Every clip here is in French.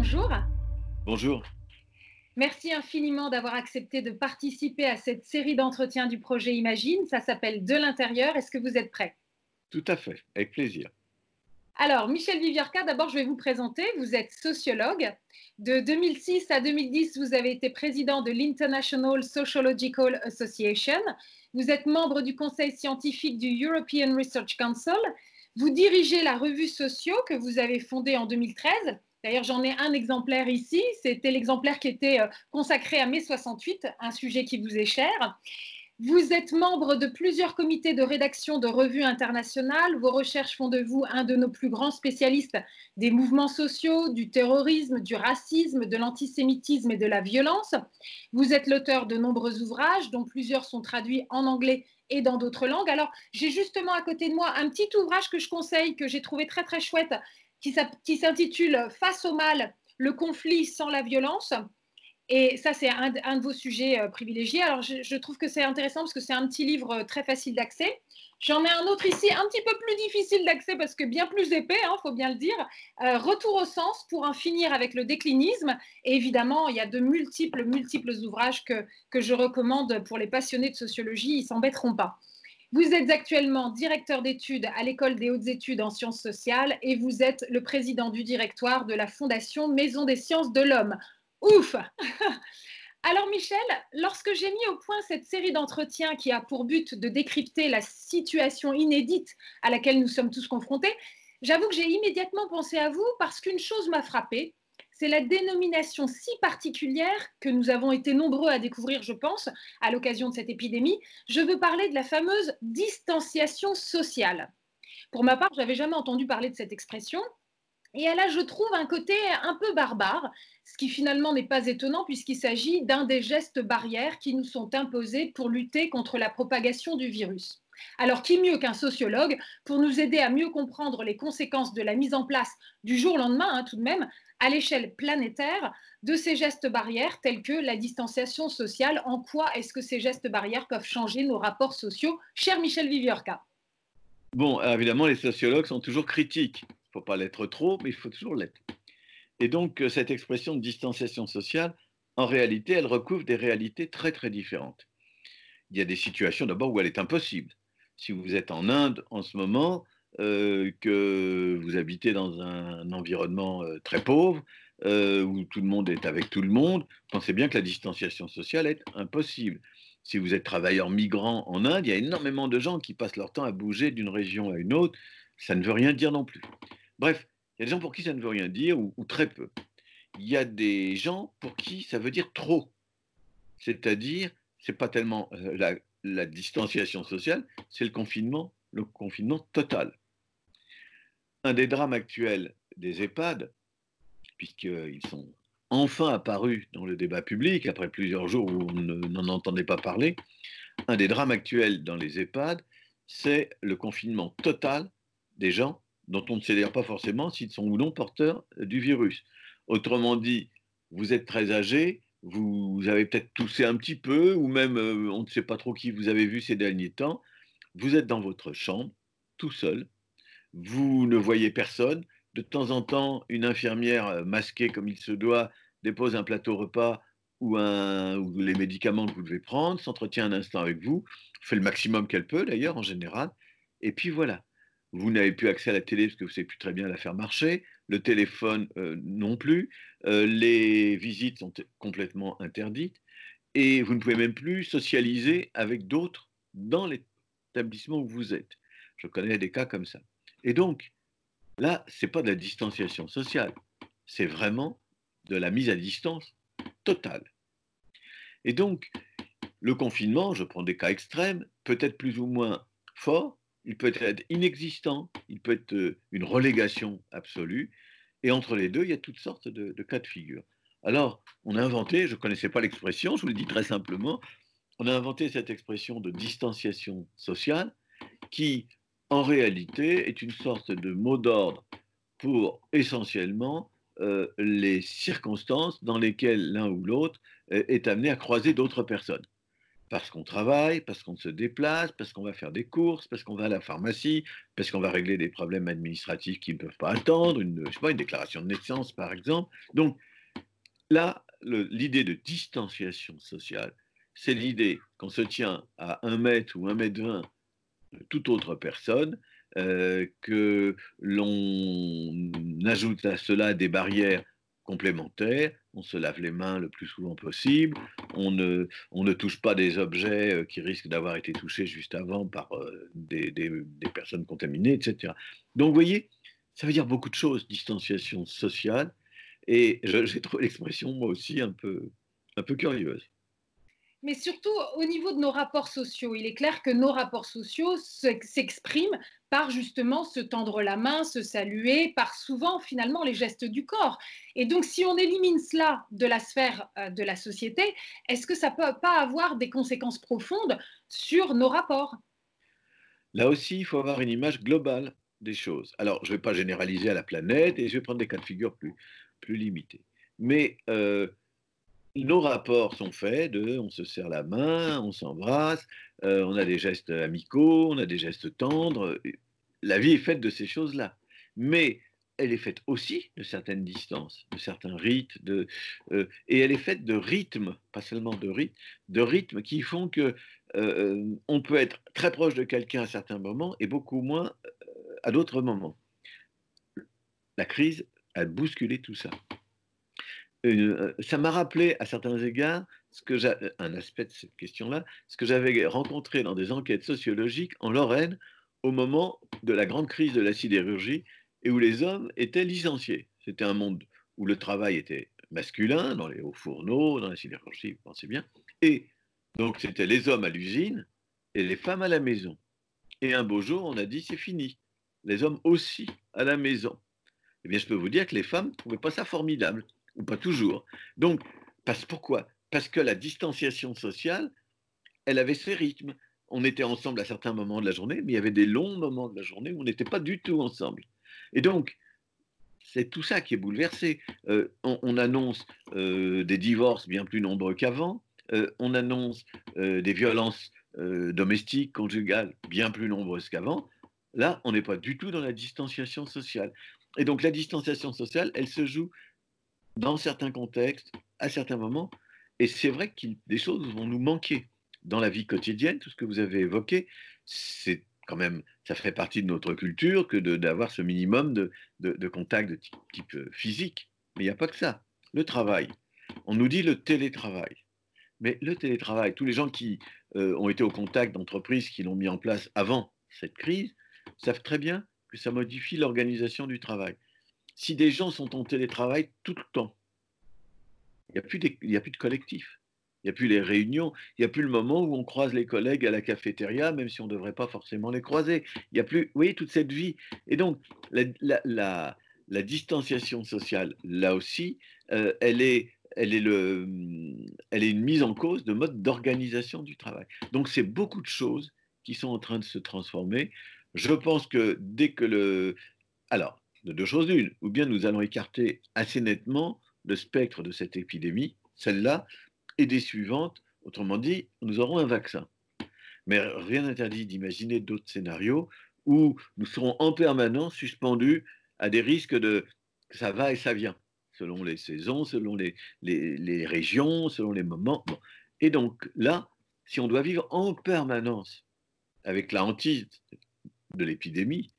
bonjour. Bonjour. Merci infiniment d'avoir accepté de participer à cette série d'entretiens du projet Imagine. Ça s'appelle De l'intérieur. Est-ce que vous êtes prêt? Tout à fait, avec plaisir. Alors, Michel Viviorca, d'abord, je vais vous présenter. Vous êtes sociologue. De 2006 à 2010, vous avez été président de l'International Sociological Association. Vous êtes membre du conseil scientifique du European Research Council. Vous dirigez la revue Socio que vous avez fondée en 2013. D'ailleurs, j'en ai un exemplaire ici. C'était l'exemplaire qui était consacré à mai 68, un sujet qui vous est cher. Vous êtes membre de plusieurs comités de rédaction de revues internationales. Vos recherches font de vous un de nos plus grands spécialistes des mouvements sociaux, du terrorisme, du racisme, de l'antisémitisme et de la violence. Vous êtes l'auteur de nombreux ouvrages, dont plusieurs sont traduits en anglais et dans d'autres langues. Alors, j'ai justement à côté de moi un petit ouvrage que je conseille, que j'ai trouvé très très chouette, qui s'intitule Face au mal, le conflit sans la violence. Et ça, c'est un de vos sujets privilégiés. Alors, je trouve que c'est intéressant parce que c'est un petit livre très facile d'accès. J'en ai un autre ici, un petit peu plus difficile d'accès parce que bien plus épais, il faut bien le dire. Retour au sens pour en finir avec le déclinisme. Et évidemment, il y a de multiples ouvrages que je recommande pour les passionnés de sociologie. Ils ne s'embêteront pas. Vous êtes actuellement directeur d'études à l'École des hautes études en sciences sociales et vous êtes le président du directoire de la Fondation Maison des sciences de l'homme. Ouf! Alors Michel, lorsque j'ai mis au point cette série d'entretiens qui a pour but de décrypter la situation inédite à laquelle nous sommes tous confrontés, j'avoue que j'ai immédiatement pensé à vous parce qu'une chose m'a frappée, c'est la dénomination si particulière que nous avons été nombreux à découvrir, je pense, à l'occasion de cette épidémie. Je veux parler de la fameuse distanciation sociale. Pour ma part, je n'avais jamais entendu parler de cette expression. Et elle a, je trouve, un côté un peu barbare, ce qui finalement n'est pas étonnant puisqu'il s'agit d'un des gestes barrières qui nous sont imposés pour lutter contre la propagation du virus. Alors, qui mieux qu'un sociologue pour nous aider à mieux comprendre les conséquences de la mise en place du jour au lendemain, tout de même, à l'échelle planétaire, de ces gestes barrières tels que la distanciation sociale. En quoi est-ce que ces gestes barrières peuvent changer nos rapports sociaux? Cher Michel Viviorca. Bon, évidemment, les sociologues sont toujours critiques. Il ne faut pas l'être trop, mais il faut toujours l'être. Et donc, cette expression de distanciation sociale, en réalité, elle recouvre des réalités très, très différentes. Il y a des situations d'abord où elle est impossible. Si vous êtes en Inde en ce moment, que vous habitez dans un environnement très pauvre, où tout le monde est avec tout le monde, pensez bien que la distanciation sociale est impossible. Si vous êtes travailleur migrant en Inde, il y a énormément de gens qui passent leur temps à bouger d'une région à une autre. Ça ne veut rien dire non plus. Bref, il y a des gens pour qui ça ne veut rien dire, ou très peu. Il y a des gens pour qui ça veut dire trop. C'est-à-dire, ce n'est pas tellement la distanciation sociale, c'est le confinement total. Un des drames actuels des EHPAD, puisqu'ils sont enfin apparus dans le débat public, après plusieurs jours où on n'en entendait pas parler, un des drames actuels dans les EHPAD, c'est le confinement total des gens dont on ne sait d'ailleurs pas forcément s'ils sont ou non porteurs du virus. Autrement dit, vous êtes très âgé, vous avez peut-être toussé un petit peu, ou même on ne sait pas trop qui vous avez vu ces derniers temps, vous êtes dans votre chambre, tout seul, vous ne voyez personne, de temps en temps, une infirmière masquée comme il se doit dépose un plateau repas ou les médicaments que vous devez prendre, s'entretient un instant avec vous, fait le maximum qu'elle peut d'ailleurs en général, et puis voilà. Vous n'avez plus accès à la télé parce que vous ne savez plus très bien la faire marcher, le téléphone non plus, les visites sont complètement interdites, et vous ne pouvez même plus socialiser avec d'autres dans l'établissement où vous êtes. Je connais des cas comme ça. Et donc, là, ce n'est pas de la distanciation sociale, c'est vraiment de la mise à distance totale. Et donc, le confinement, je prends des cas extrêmes, peut être plus ou moins fort, il peut être inexistant, il peut être une relégation absolue, et entre les deux, il y a toutes sortes de cas de figure. Alors, on a inventé, je ne connaissais pas l'expression, je vous le dis très simplement, on a inventé cette expression de distanciation sociale qui, en réalité, est une sorte de mot d'ordre pour essentiellement les circonstances dans lesquelles l'un ou l'autre est amené à croiser d'autres personnes. Parce qu'on travaille, parce qu'on se déplace, parce qu'on va faire des courses, parce qu'on va à la pharmacie, parce qu'on va régler des problèmes administratifs qui ne peuvent pas attendre, je sais pas, une déclaration de naissance par exemple. Donc là, l'idée de distanciation sociale, c'est l'idée qu'on se tient à 1 mètre ou 1,20 m de toute autre personne, que l'on ajoute à cela des barrières complémentaires, on se lave les mains le plus souvent possible, on ne touche pas des objets qui risquent d'avoir été touchés juste avant par des personnes contaminées, etc. Donc vous voyez, ça veut dire beaucoup de choses, distanciation sociale, et j'ai trouvé l'expression moi aussi un peu curieuse. Mais surtout au niveau de nos rapports sociaux, il est clair que nos rapports sociaux s'expriment par justement se tendre la main, se saluer, par souvent finalement les gestes du corps. Et donc si on élimine cela de la sphère de la société, est-ce que ça ne peut pas avoir des conséquences profondes sur nos rapports? Là aussi, il faut avoir une image globale des choses. Alors, je ne vais pas généraliser à la planète et je vais prendre des cas de figure plus limités. Mais nos rapports sont faits de on se serre la main, on s'embrasse, on a des gestes amicaux, on a des gestes tendres. La vie est faite de ces choses-là. Mais elle est faite aussi de certaines distances, de certains rites, et elle est faite de rythmes, pas seulement de rythmes qui font que on peut être très proche de quelqu'un à certains moments et beaucoup moins à d'autres moments. La crise a bousculé tout ça. Ça m'a rappelé à certains égards un aspect de cette question-là, ce que j'avais rencontré dans des enquêtes sociologiques en Lorraine au moment de la grande crise de la sidérurgie et où les hommes étaient licenciés. C'était un monde où le travail était masculin, dans les hauts fourneaux, dans la sidérurgie, vous pensez bien. Et donc c'était les hommes à l'usine et les femmes à la maison. Et un beau jour, on a dit c'est fini. Les hommes aussi à la maison. Eh bien, je peux vous dire que les femmes ne trouvaient pas ça formidable, ou pas toujours. Donc, pourquoi? Parce que la distanciation sociale, elle avait ses rythmes. On était ensemble à certains moments de la journée, mais il y avait des longs moments de la journée où on n'était pas du tout ensemble. Et donc, c'est tout ça qui est bouleversé. On annonce des divorces bien plus nombreux qu'avant. On annonce des violences domestiques, conjugales, bien plus nombreuses qu'avant. Là, on n'est pas du tout dans la distanciation sociale. Et donc, la distanciation sociale, elle se joue dans certains contextes, à certains moments. Et c'est vrai que des choses vont nous manquer dans la vie quotidienne. Tout ce que vous avez évoqué, c'est quand même, ça fait partie de notre culture que d'avoir ce minimum de contact de type physique. Mais il n'y a pas que ça. Le travail. On nous dit le télétravail. Mais le télétravail, tous les gens qui ont été au contact d'entreprises qui l'ont mis en place avant cette crise savent très bien que ça modifie l'organisation du travail. Si des gens sont en télétravail tout le temps, il n'y a plus de collectif. Il n'y a plus les réunions, il n'y a plus le moment où on croise les collègues à la cafétéria, même si on ne devrait pas forcément les croiser. Il n'y a plus, vous voyez, toute cette vie. Et donc, la distanciation sociale, là aussi, elle est une mise en cause de mode d'organisation du travail. Donc, c'est beaucoup de choses qui sont en train de se transformer. Je pense que dès que alors, de deux choses l'une, ou bien nous allons écarter assez nettement le spectre de cette épidémie, celle-là, et des suivantes, autrement dit, nous aurons un vaccin. Mais rien n'interdit d'imaginer d'autres scénarios où nous serons en permanence suspendus à des risques de ça va et ça vient, selon les saisons, selon les régions, selon les moments. Bon. Et donc là, si on doit vivre en permanence avec la hantise de l'épidémie,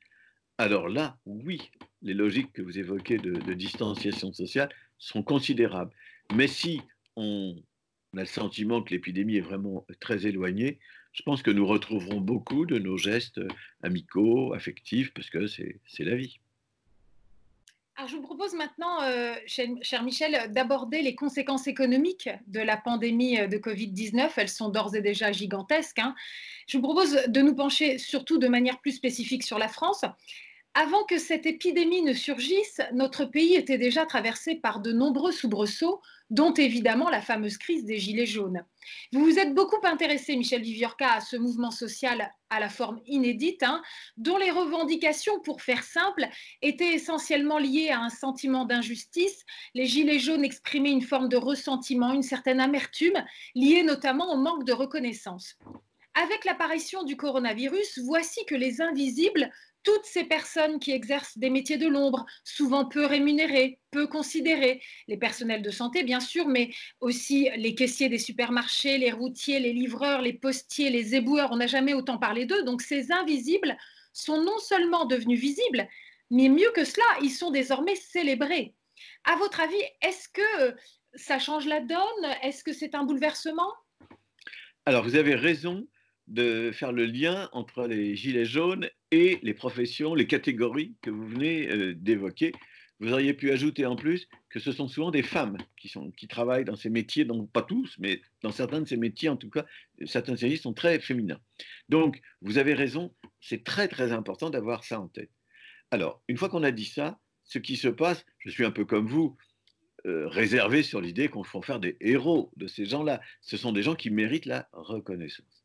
alors là, oui, les logiques que vous évoquez de distanciation sociale sont considérables. Mais si on a le sentiment que l'épidémie est vraiment très éloignée, je pense que nous retrouverons beaucoup de nos gestes amicaux, affectifs, parce que c'est la vie. Alors, je vous propose maintenant, cher Michel, d'aborder les conséquences économiques de la pandémie de Covid-19. Elles sont d'ores et déjà gigantesques, hein. Je vous propose de nous pencher surtout de manière plus spécifique sur la France. Avant que cette épidémie ne surgisse, notre pays était déjà traversé par de nombreux soubresauts, dont évidemment la fameuse crise des Gilets jaunes. Vous vous êtes beaucoup intéressé, Michel Viviorca, à ce mouvement social à la forme inédite, dont les revendications, pour faire simple, étaient essentiellement liées à un sentiment d'injustice. Les Gilets jaunes exprimaient une forme de ressentiment, une certaine amertume, liée notamment au manque de reconnaissance. Avec l'apparition du coronavirus, voici que les invisibles, toutes ces personnes qui exercent des métiers de l'ombre, souvent peu rémunérés, peu considérés, les personnels de santé bien sûr, mais aussi les caissiers des supermarchés, les routiers, les livreurs, les postiers, les éboueurs, on n'a jamais autant parlé d'eux. Donc ces invisibles sont non seulement devenus visibles, mais mieux que cela, ils sont désormais célébrés. À votre avis, est-ce que ça change la donne? Est-ce que c'est un bouleversement? Alors, vous avez raison de faire le lien entre les gilets jaunes et les professions, les catégories que vous venez d'évoquer. Vous auriez pu ajouter en plus que ce sont souvent des femmes qui travaillent dans ces métiers, donc pas tous, mais dans certains de ces métiers, en tout cas, certains services sont très féminins. Donc, vous avez raison, c'est très très important d'avoir ça en tête. Alors, une fois qu'on a dit ça, ce qui se passe, je suis un peu comme vous, réservé sur l'idée qu'on faut faire des héros de ces gens-là. Ce sont des gens qui méritent la reconnaissance.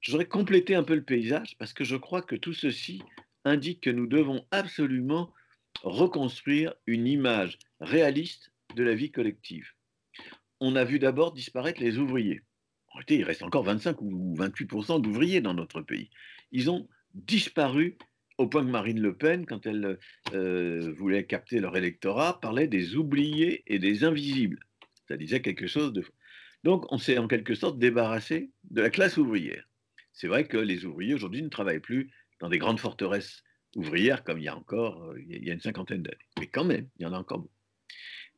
Je voudrais compléter un peu le paysage parce que je crois que tout ceci indique que nous devons absolument reconstruire une image réaliste de la vie collective. On a vu d'abord disparaître les ouvriers. En réalité, il reste encore 25 ou 28% d'ouvriers dans notre pays. Ils ont disparu au point que Marine Le Pen, quand elle voulait capter leur électorat, parlait des oubliés et des invisibles. Ça disait quelque chose de faux. Donc, on s'est en quelque sorte débarrassé de la classe ouvrière. C'est vrai que les ouvriers aujourd'hui ne travaillent plus dans des grandes forteresses ouvrières comme il y a encore il y a une cinquantaine d'années. Mais quand même, il y en a encore beaucoup.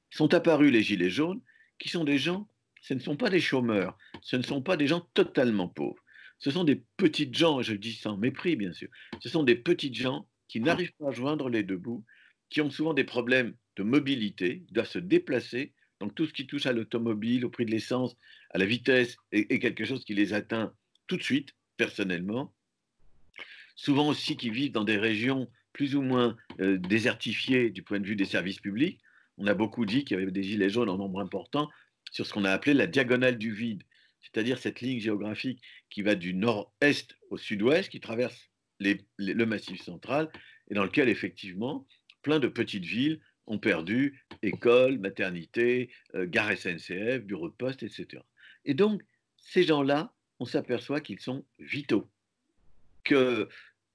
Sont apparus les gilets jaunes, qui sont des gens, ce ne sont pas des chômeurs, ce ne sont pas des gens totalement pauvres. Ce sont des petites gens, et je le dis sans mépris bien sûr, ce sont des petites gens qui n'arrivent pas à joindre les deux bouts, qui ont souvent des problèmes de mobilité, doivent se déplacer, donc tout ce qui touche à l'automobile, au prix de l'essence, à la vitesse, est quelque chose qui les atteint tout de suite, personnellement. Souvent aussi qui vivent dans des régions plus ou moins désertifiées du point de vue des services publics. On a beaucoup dit qu'il y avait des gilets jaunes en nombre important sur ce qu'on a appelé la diagonale du vide, c'est-à-dire cette ligne géographique qui va du nord-est au sud-ouest, qui traverse le massif central, et dans lequel effectivement plein de petites villes ont perdu écoles, maternités, gare SNCF, bureaux de poste, etc. Et donc, ces gens-là, on s'aperçoit qu'ils sont vitaux, que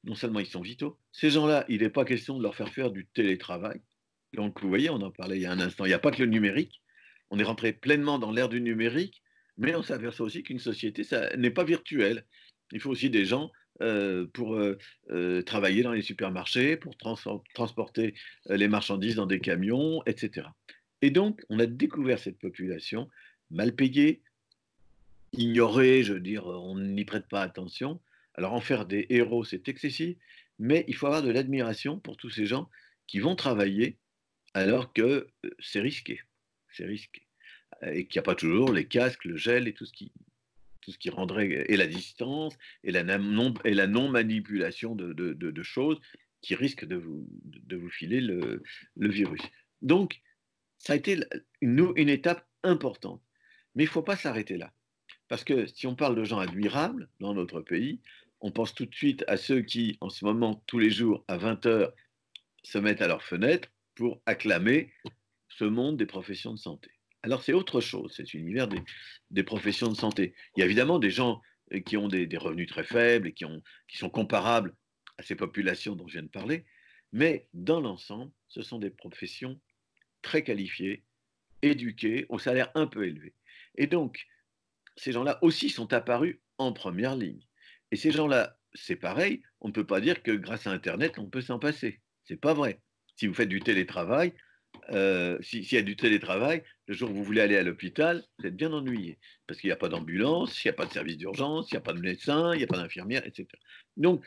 non seulement ils sont vitaux, ces gens-là, il n'est pas question de leur faire du télétravail. Donc, vous voyez, on en parlait il y a un instant, il n'y a pas que le numérique. On est rentré pleinement dans l'ère du numérique, mais on s'aperçoit aussi qu'une société, ça n'est pas virtuel. Il faut aussi des gens pour travailler dans les supermarchés, pour transporter les marchandises dans des camions, etc. Et donc, on a découvert cette population mal payée, ignorée, je veux dire, on n'y prête pas attention. Alors, en faire des héros, c'est excessif, mais il faut avoir de l'admiration pour tous ces gens qui vont travailler alors que c'est risqué. C'est risqué. Et qu'il n'y a pas toujours les casques, le gel et tout ce qui rendrait, et la distance, et la non-manipulation de choses qui risquent de vous filer le virus. Donc, ça a été une étape importante. Mais il ne faut pas s'arrêter là. Parce que si on parle de gens admirables dans notre pays, on pense tout de suite à ceux qui, en ce moment, tous les jours, à 20 heures, se mettent à leur fenêtre pour acclamer ce monde des professions de santé. Alors c'est autre chose, c'est l'univers des professions de santé. Il y a évidemment des gens qui ont des revenus très faibles et qui sont comparables à ces populations dont je viens de parler, mais dans l'ensemble, ce sont des professions très qualifiées, éduquées, au salaire un peu élevé. Et donc, ces gens-là aussi sont apparus en première ligne. Et ces gens-là, c'est pareil, on ne peut pas dire que grâce à Internet, on peut s'en passer. C'est pas vrai. Si vous faites du télétravail, s'il y a du télétravail, le jour où vous voulez aller à l'hôpital, vous êtes bien ennuyé. Parce qu'il n'y a pas d'ambulance, il n'y a pas de service d'urgence, il n'y a pas de médecin, il n'y a pas d'infirmière, etc. Donc,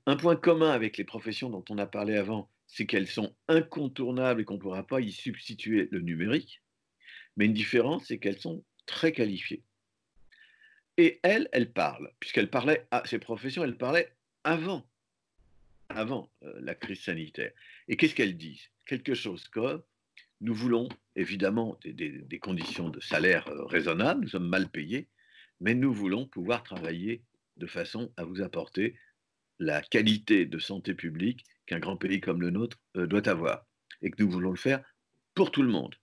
un point commun avec les professions dont on a parlé avant, c'est qu'elles sont incontournables et qu'on ne pourra pas y substituer le numérique. Mais une différence, c'est qu'elles sont très qualifiées. Et elle parle, puisqu'elle parlait à ces professions, elle parlait avant avant la crise sanitaire. Et qu'est-ce qu'elles disent? Quelque chose comme, nous voulons évidemment des conditions de salaire raisonnables, nous sommes mal payés, mais nous voulons pouvoir travailler de façon à vous apporter la qualité de santé publique qu'un grand pays comme le nôtre doit avoir, et que nous voulons le faire pour tout le monde,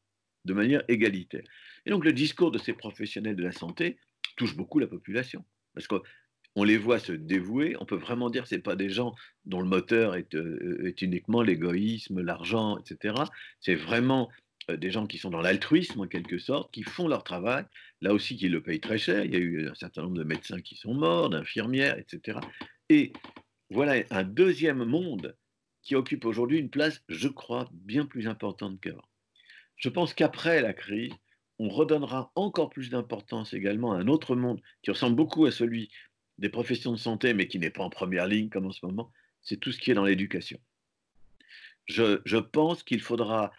de manière égalitaire. Et donc le discours de ces professionnels de la santé touche beaucoup la population, parce qu'on les voit se dévouer. On peut vraiment dire que ce n'est pas des gens dont le moteur est uniquement l'égoïsme, l'argent, etc. C'est vraiment des gens qui sont dans l'altruisme en quelque sorte, qui font leur travail, là aussi qui le payent très cher. Il y a eu un certain nombre de médecins qui sont morts, d'infirmières, etc. Et voilà un deuxième monde qui occupe aujourd'hui une place, je crois, bien plus importante qu'avant. Je pense qu'après la crise, on redonnera encore plus d'importance également à un autre monde qui ressemble beaucoup à celui des professions de santé, mais qui n'est pas en première ligne comme en ce moment, c'est tout ce qui est dans l'éducation. Je pense qu'il faudra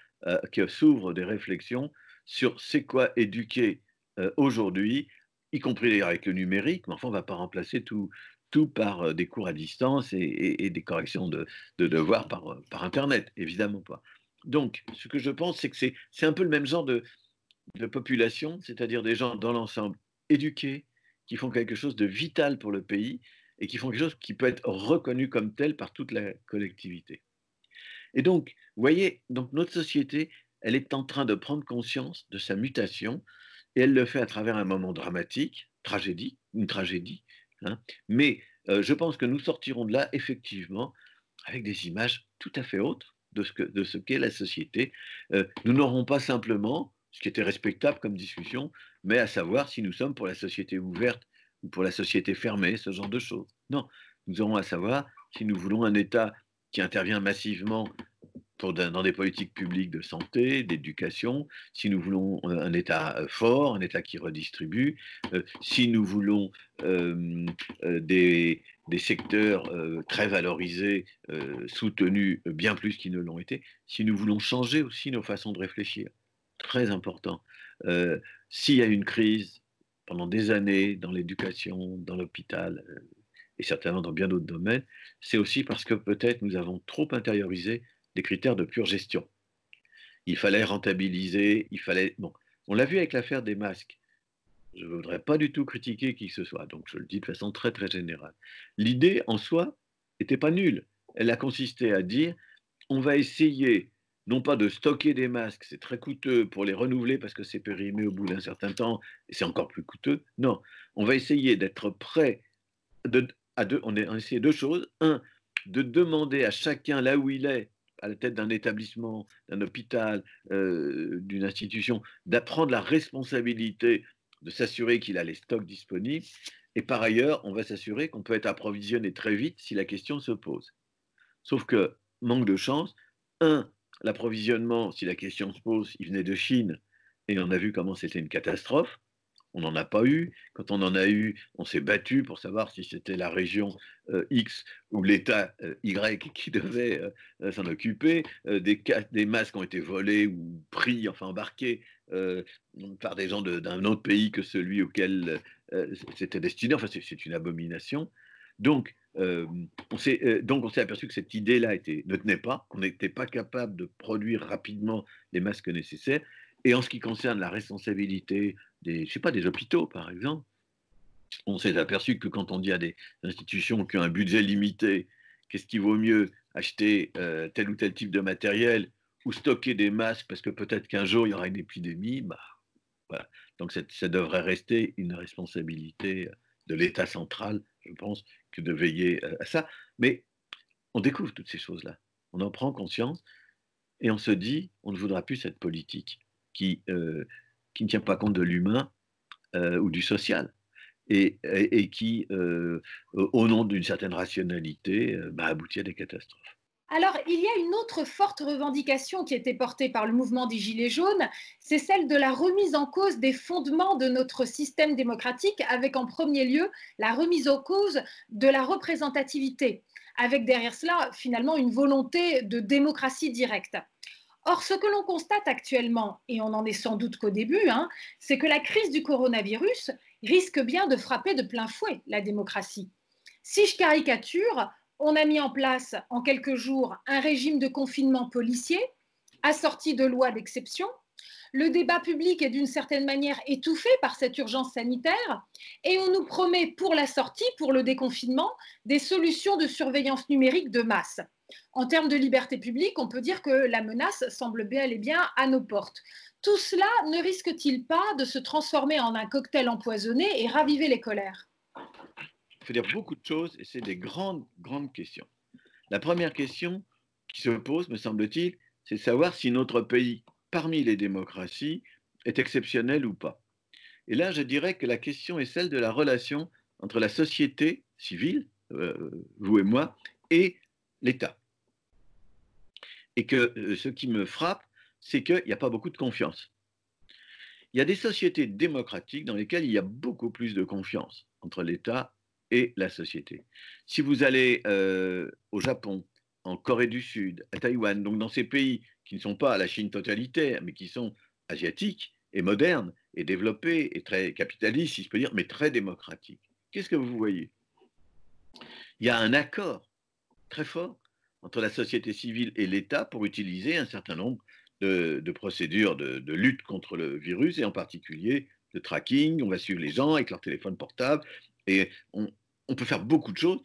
que s'ouvrent des réflexions sur c'est quoi éduquer aujourd'hui, y compris d'ailleurs avec le numérique, mais enfin on ne va pas remplacer tout par des cours à distance et des corrections de devoirs par Internet, évidemment pas. Donc, ce que je pense, c'est que c'est un peu le même genre de population, c'est-à-dire des gens dans l'ensemble éduqués, qui font quelque chose de vital pour le pays et qui font quelque chose qui peut être reconnu comme tel par toute la collectivité. Et donc, vous voyez, donc notre société, elle est en train de prendre conscience de sa mutation et elle le fait à travers un moment dramatique, une tragédie, hein, mais je pense que nous sortirons de là effectivement avec des images tout à fait autres de ce qu'est la société. Nous n'aurons pas simplement, ce qui était respectable comme discussion, mais à savoir si nous sommes pour la société ouverte ou pour la société fermée, ce genre de choses. Non, nous aurons à savoir si nous voulons un État qui intervient massivement dans des politiques publiques de santé, d'éducation, si nous voulons un État fort, un État qui redistribue, si nous voulons des secteurs très valorisés, soutenus bien plus qu'ils ne l'ont été, si nous voulons changer aussi nos façons de réfléchir. Très important. S'il y a une crise pendant des années dans l'éducation, dans l'hôpital, et certainement dans bien d'autres domaines, c'est aussi parce que peut-être nous avons trop intériorisé des critères de pure gestion. Il fallait rentabiliser, Bon, on l'a vu avec l'affaire des masques. Je ne voudrais pas du tout critiquer qui que ce soit, donc je le dis de façon très très générale. L'idée en soi n'était pas nulle. Elle a consisté à dire, on va essayer non pas de stocker des masques, c'est très coûteux pour les renouveler parce que c'est périmé au bout d'un certain temps et c'est encore plus coûteux. Non, on va essayer d'être prêt on a essayé deux choses. Un, de demander à chacun là où il est, à la tête d'un établissement, d'un hôpital, d'une institution, d'apprendre la responsabilité de s'assurer qu'il a les stocks disponibles. Et par ailleurs, on va s'assurer qu'on peut être approvisionné très vite si la question se pose. Sauf que, manque de chance, l'approvisionnement, si la question se pose, il venait de Chine, et on a vu comment c'était une catastrophe. On n'en a pas eu. Quand on en a eu, on s'est battu pour savoir si c'était la région X ou l'État Y qui devait s'en occuper. Des masques ont été volés ou pris, enfin embarqués par des gens d'un autre pays que celui auquel c'était destiné. Enfin, c'est une abomination. Donc, on s'est aperçu que cette idée-là ne tenait pas, qu'on n'était pas capable de produire rapidement les masques nécessaires. Et en ce qui concerne la responsabilité des hôpitaux, par exemple, on s'est aperçu que quand on dit à des institutions qui ont un budget limité, qu'est-ce qui vaut mieux acheter tel ou tel type de matériel ou stocker des masques parce que peut-être qu'un jour il y aura une épidémie, voilà. Donc ça devrait rester une responsabilité de l'État central, je pense, que de veiller à ça. Mais on découvre toutes ces choses-là, on en prend conscience et on se dit, on ne voudra plus cette politique qui ne tient pas compte de l'humain ou du social et qui, au nom d'une certaine rationalité, aboutit à des catastrophes. Alors, il y a une autre forte revendication qui était portée par le mouvement des Gilets jaunes, c'est celle de la remise en cause des fondements de notre système démocratique, avec en premier lieu la remise en cause de la représentativité, avec derrière cela finalement une volonté de démocratie directe. Or, ce que l'on constate actuellement, et on n'en est sans doute qu'au début, c'est que la crise du coronavirus risque bien de frapper de plein fouet la démocratie. Si je caricature, On a mis en place en quelques jours un régime de confinement policier assorti de lois d'exception. Le débat public est d'une certaine manière étouffé par cette urgence sanitaire et on nous promet pour la sortie, pour le déconfinement, des solutions de surveillance numérique de masse. En termes de liberté publique, on peut dire que la menace semble bel et bien à nos portes. Tout cela ne risque-t-il pas de se transformer en un cocktail empoisonné et raviver les colères? Il faut dire beaucoup de choses et c'est des grandes, grandes questions. La première question qui se pose, me semble-t-il, c'est de savoir si notre pays, parmi les démocraties, est exceptionnel ou pas. Et là, je dirais que la question est celle de la relation entre la société civile, vous et moi, et l'État. Et que ce qui me frappe, c'est qu'il n'y a pas beaucoup de confiance. Il y a des sociétés démocratiques dans lesquelles il y a beaucoup plus de confiance entre l'État et la société. Si vous allez au Japon, en Corée du Sud, à Taïwan, donc dans ces pays qui ne sont pas la Chine totalitaire, mais qui sont asiatiques et modernes et développés et très capitalistes, si je peux dire, mais très démocratiques. Qu'est-ce que vous voyez? Il y a un accord très fort entre la société civile et l'État pour utiliser un certain nombre de procédures de lutte contre le virus, et en particulier de tracking. On va suivre les gens avec leur téléphone portable, et on peut faire beaucoup de choses,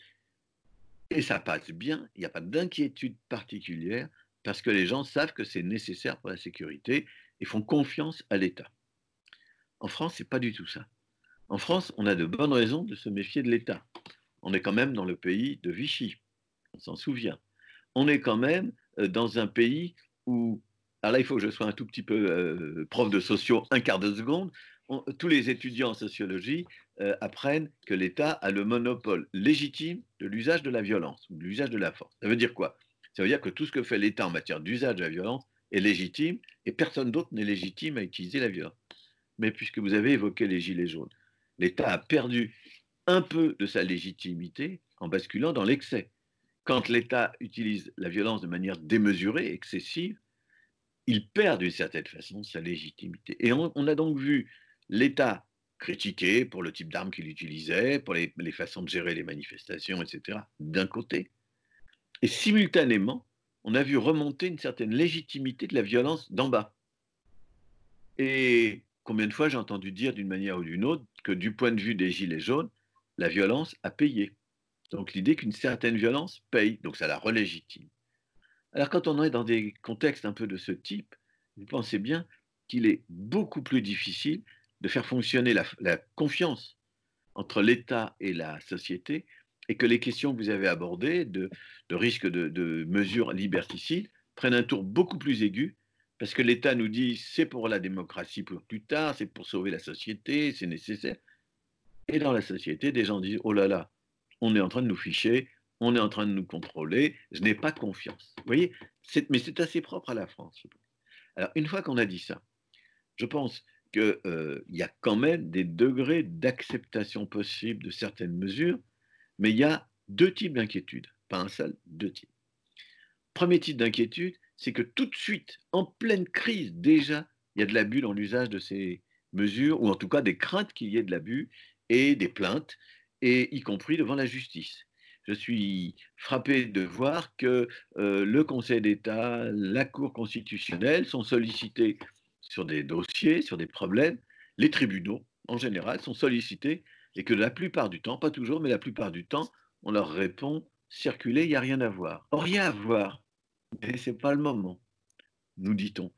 et ça passe bien, il n'y a pas d'inquiétude particulière, parce que les gens savent que c'est nécessaire pour la sécurité et font confiance à l'État. En France, ce n'est pas du tout ça. En France, on a de bonnes raisons de se méfier de l'État. On est quand même dans le pays de Vichy, on s'en souvient. On est quand même dans un pays où, alors là il faut que je sois un tout petit peu prof de socio un quart de seconde, tous les étudiants en sociologie apprennent que l'État a le monopole légitime de l'usage de la violence, ou de l'usage de la force. Ça veut dire quoi? Ça veut dire que tout ce que fait l'État en matière d'usage de la violence est légitime, et personne d'autre n'est légitime à utiliser la violence. Mais puisque vous avez évoqué les gilets jaunes, l'État a perdu un peu de sa légitimité en basculant dans l'excès. Quand l'État utilise la violence de manière démesurée, excessive, il perd d'une certaine façon sa légitimité. Et on a donc vu l'État critiqué pour le type d'armes qu'il utilisait, pour les façons de gérer les manifestations, etc., d'un côté. Et simultanément, on a vu remonter une certaine légitimité de la violence d'en bas. Et combien de fois j'ai entendu dire d'une manière ou d'une autre que du point de vue des Gilets jaunes, la violence a payé. Donc l'idée qu'une certaine violence paye, donc ça la relégitime. Alors quand on est dans des contextes un peu de ce type, vous pensez bien qu'il est beaucoup plus difficile de faire fonctionner la confiance entre l'État et la société, et que les questions que vous avez abordées de risque de mesures liberticides prennent un tour beaucoup plus aigu, parce que l'État nous dit c'est pour la démocratie pour plus tard, c'est pour sauver la société, c'est nécessaire. Et dans la société, des gens disent oh là là, on est en train de nous ficher, on est en train de nous contrôler, je n'ai pas confiance. Vous voyez, mais c'est assez propre à la France. Alors, une fois qu'on a dit ça, je pense qu'il y a quand même des degrés d'acceptation possible de certaines mesures, mais il y a deux types d'inquiétudes, pas un seul, deux types. Premier type d'inquiétude, c'est que tout de suite, en pleine crise, déjà, il y a de l'abus dans l'usage de ces mesures, ou en tout cas des craintes qu'il y ait de l'abus et des plaintes, et y compris devant la justice. Je suis frappé de voir que le Conseil d'État, la Cour constitutionnelle sont sollicités sur des dossiers, sur des problèmes. Les tribunaux, en général, sont sollicités et que la plupart du temps, pas toujours, mais la plupart du temps, on leur répond circuler, il n'y a rien à voir. Or, il y a à voir, mais ce n'est pas le moment, nous dit-on.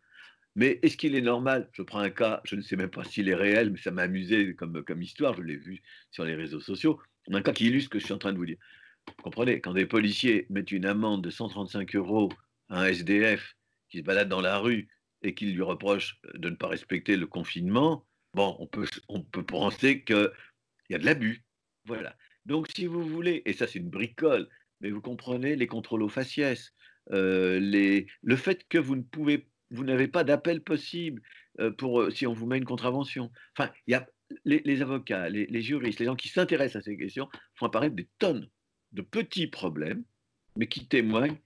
Mais est-ce qu'il est normal? Je prends un cas, je ne sais même pas s'il est réel, mais ça m'a amusé comme histoire, je l'ai vu sur les réseaux sociaux. Un cas qui illustre ce que je suis en train de vous dire. Vous comprenez, quand des policiers mettent une amende de 135 € à un SDF qui se balade dans la rue et qui lui reproche de ne pas respecter le confinement, bon, on peut penser qu'il y a de l'abus. Voilà. Donc, si vous voulez, et ça c'est une bricole, mais vous comprenez les contrôles aux faciès, le fait que vous n'avez pas d'appel possible si on vous met une contravention. Enfin, il y a les avocats, les juristes, les gens qui s'intéressent à ces questions font apparaître des tonnes de petits problèmes, mais qui témoignent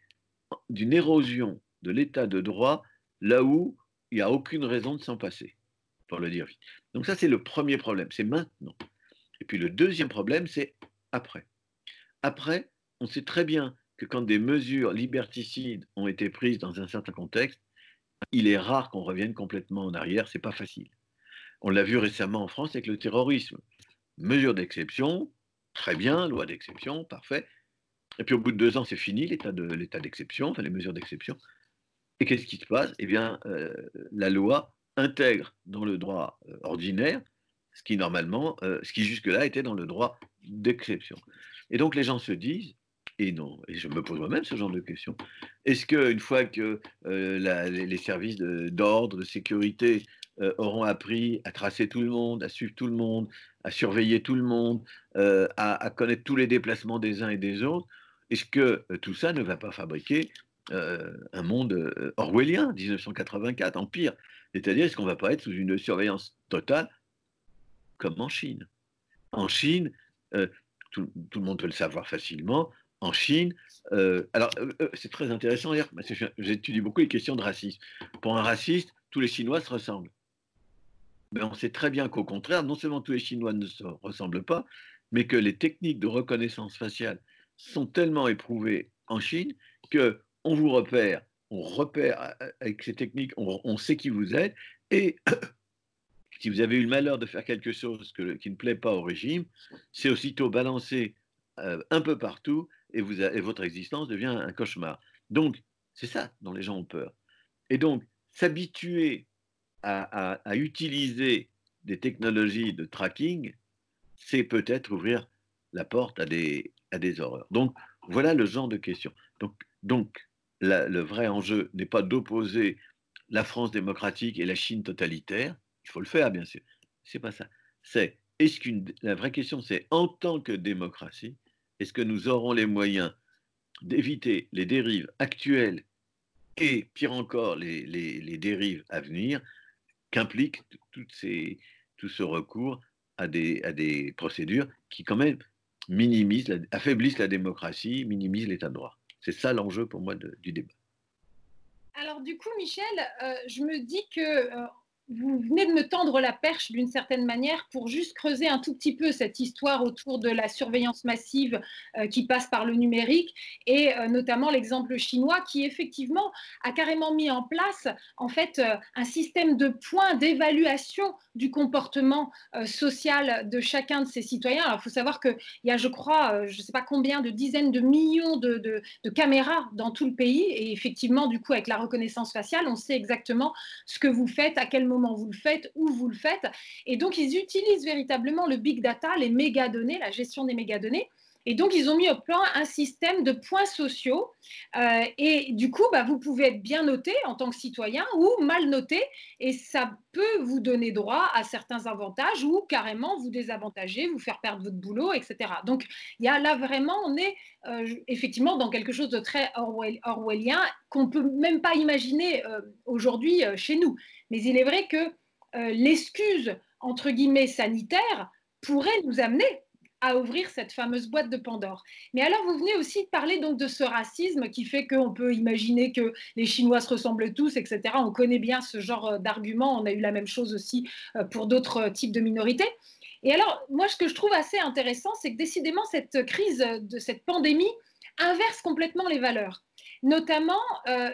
d'une érosion de l'état de droit là où il n'y a aucune raison de s'en passer, pour le dire vite. Donc ça, c'est le premier problème, c'est maintenant. Et puis le deuxième problème, c'est après. Après, on sait très bien que quand des mesures liberticides ont été prises dans un certain contexte, il est rare qu'on revienne complètement en arrière, c'est pas facile. On l'a vu récemment en France avec le terrorisme. Mesure d'exception, très bien, loi d'exception, parfait. Et puis au bout de 2 ans, c'est fini, l'état d'exception, enfin les mesures d'exception. Et qu'est-ce qui se passe? Eh bien, la loi intègre dans le droit ordinaire ce qui jusque-là était dans le droit d'exception. Et donc les gens se disent, et non, et je me pose moi-même ce genre de questions, est-ce qu'une fois que les services d'ordre, de sécurité auront appris à tracer tout le monde, à suivre tout le monde, à surveiller tout le monde, à connaître tous les déplacements des uns et des autres, est-ce que tout ça ne va pas fabriquer un monde orwellien, 1984, empire? C'est-à-dire, est-ce qu'on ne va pas être sous une surveillance totale comme en Chine? En Chine, tout le monde peut le savoir facilement, en Chine, c'est très intéressant d'ailleurs, parce que j'étudie beaucoup les questions de racisme. Pour un raciste, tous les Chinois se ressemblent. Mais on sait très bien qu'au contraire, non seulement tous les Chinois ne se ressemblent pas, mais que les techniques de reconnaissance faciale sont tellement éprouvées en Chine qu'on vous repère, on repère avec ces techniques, on sait qui vous êtes, et si vous avez eu le malheur de faire quelque chose qui ne plaît pas au régime, c'est aussitôt balancé un peu partout et votre existence devient un cauchemar. Donc, c'est ça dont les gens ont peur. Et donc, s'habituer à utiliser des technologies de tracking, c'est peut-être ouvrir la porte à des horreurs. Donc, voilà le genre de questions. Donc le vrai enjeu n'est pas d'opposer la France démocratique et la Chine totalitaire. Il faut le faire, bien sûr. C'est pas ça. La vraie question, c'est en tant que démocratie, est-ce que nous aurons les moyens d'éviter les dérives actuelles et, pire encore, les dérives à venir qu'implique tout ce recours à des procédures qui, quand même, affaiblissent la démocratie, minimisent l'état de droit. C'est ça l'enjeu pour moi du débat. Alors du coup, Michel, je me dis que vous venez de me tendre la perche d'une certaine manière pour juste creuser un tout petit peu cette histoire autour de la surveillance massive qui passe par le numérique et notamment l'exemple chinois qui effectivement a carrément mis en place en fait un système de points d'évaluation du comportement social de chacun de ses citoyens. Alors il faut savoir qu'il y a, je crois, je ne sais pas combien de dizaines de millions de caméras dans tout le pays et effectivement du coup avec la reconnaissance faciale, on sait exactement ce que vous faites, à quel moment vous le faites, où vous le faites. Et donc, ils utilisent véritablement le big data, les mégadonnées, la gestion des mégadonnées. Et donc, ils ont mis au plan un système de points sociaux. Et du coup, vous pouvez être bien noté en tant que citoyen ou mal noté. Et ça peut vous donner droit à certains avantages ou carrément vous désavantager, vous faire perdre votre boulot, etc. Donc, il y a là vraiment, on est effectivement dans quelque chose de très orwellien qu'on ne peut même pas imaginer aujourd'hui chez nous. Mais il est vrai que l'excuse, entre guillemets, sanitaire pourrait nous amener à ouvrir cette fameuse boîte de Pandore. Mais alors, vous venez aussi de parler donc de ce racisme qui fait qu'on peut imaginer que les Chinois se ressemblent tous, etc. On connaît bien ce genre d'argument. On a eu la même chose aussi pour d'autres types de minorités. Et alors, moi, ce que je trouve assez intéressant, c'est que décidément, cette crise de cette pandémie inverse complètement les valeurs. Notamment,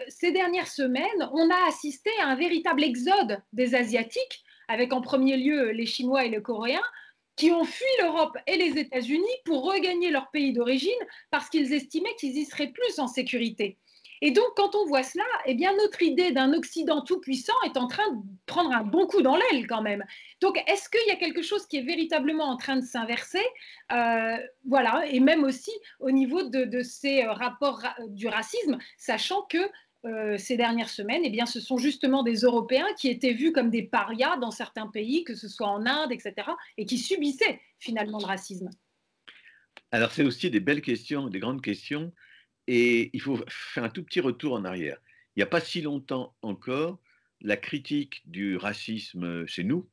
ces dernières semaines, on a assisté à un véritable exode des Asiatiques, avec en premier lieu les Chinois et les Coréens, qui ont fui l'Europe et les États-Unis pour regagner leur pays d'origine parce qu'ils estimaient qu'ils y seraient plus en sécurité. Et donc, quand on voit cela, eh bien, notre idée d'un Occident tout-puissant est en train de prendre un bon coup dans l'aile quand même. Donc, est-ce qu'il y a quelque chose qui est véritablement en train de s'inverser voilà, et même aussi au niveau de ces rapports du racisme, sachant que ces dernières semaines, eh bien, ce sont justement des Européens qui étaient vus comme des parias dans certains pays, que ce soit en Inde, etc., et qui subissaient finalement le racisme. Alors, c'est aussi des belles questions, des grandes questions, et il faut faire un tout petit retour en arrière. Il n'y a pas si longtemps encore, la critique du racisme chez nous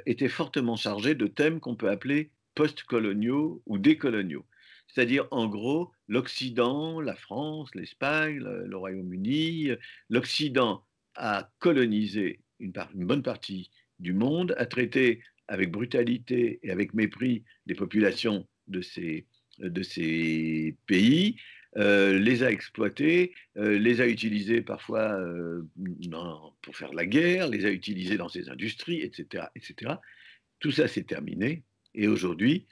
était fortement chargée de thèmes qu'on peut appeler post-coloniaux ou décoloniaux. C'est-à-dire, en gros, l'Occident, la France, l'Espagne, le Royaume-Uni, l'Occident a colonisé une bonne partie du monde, a traité avec brutalité et avec mépris des populations de ces de ces pays, les a exploités, les a utilisés parfois pour faire de la guerre, les a utilisés dans ses industries, etc., etc. Tout ça, c'est terminé. Et aujourd'hui,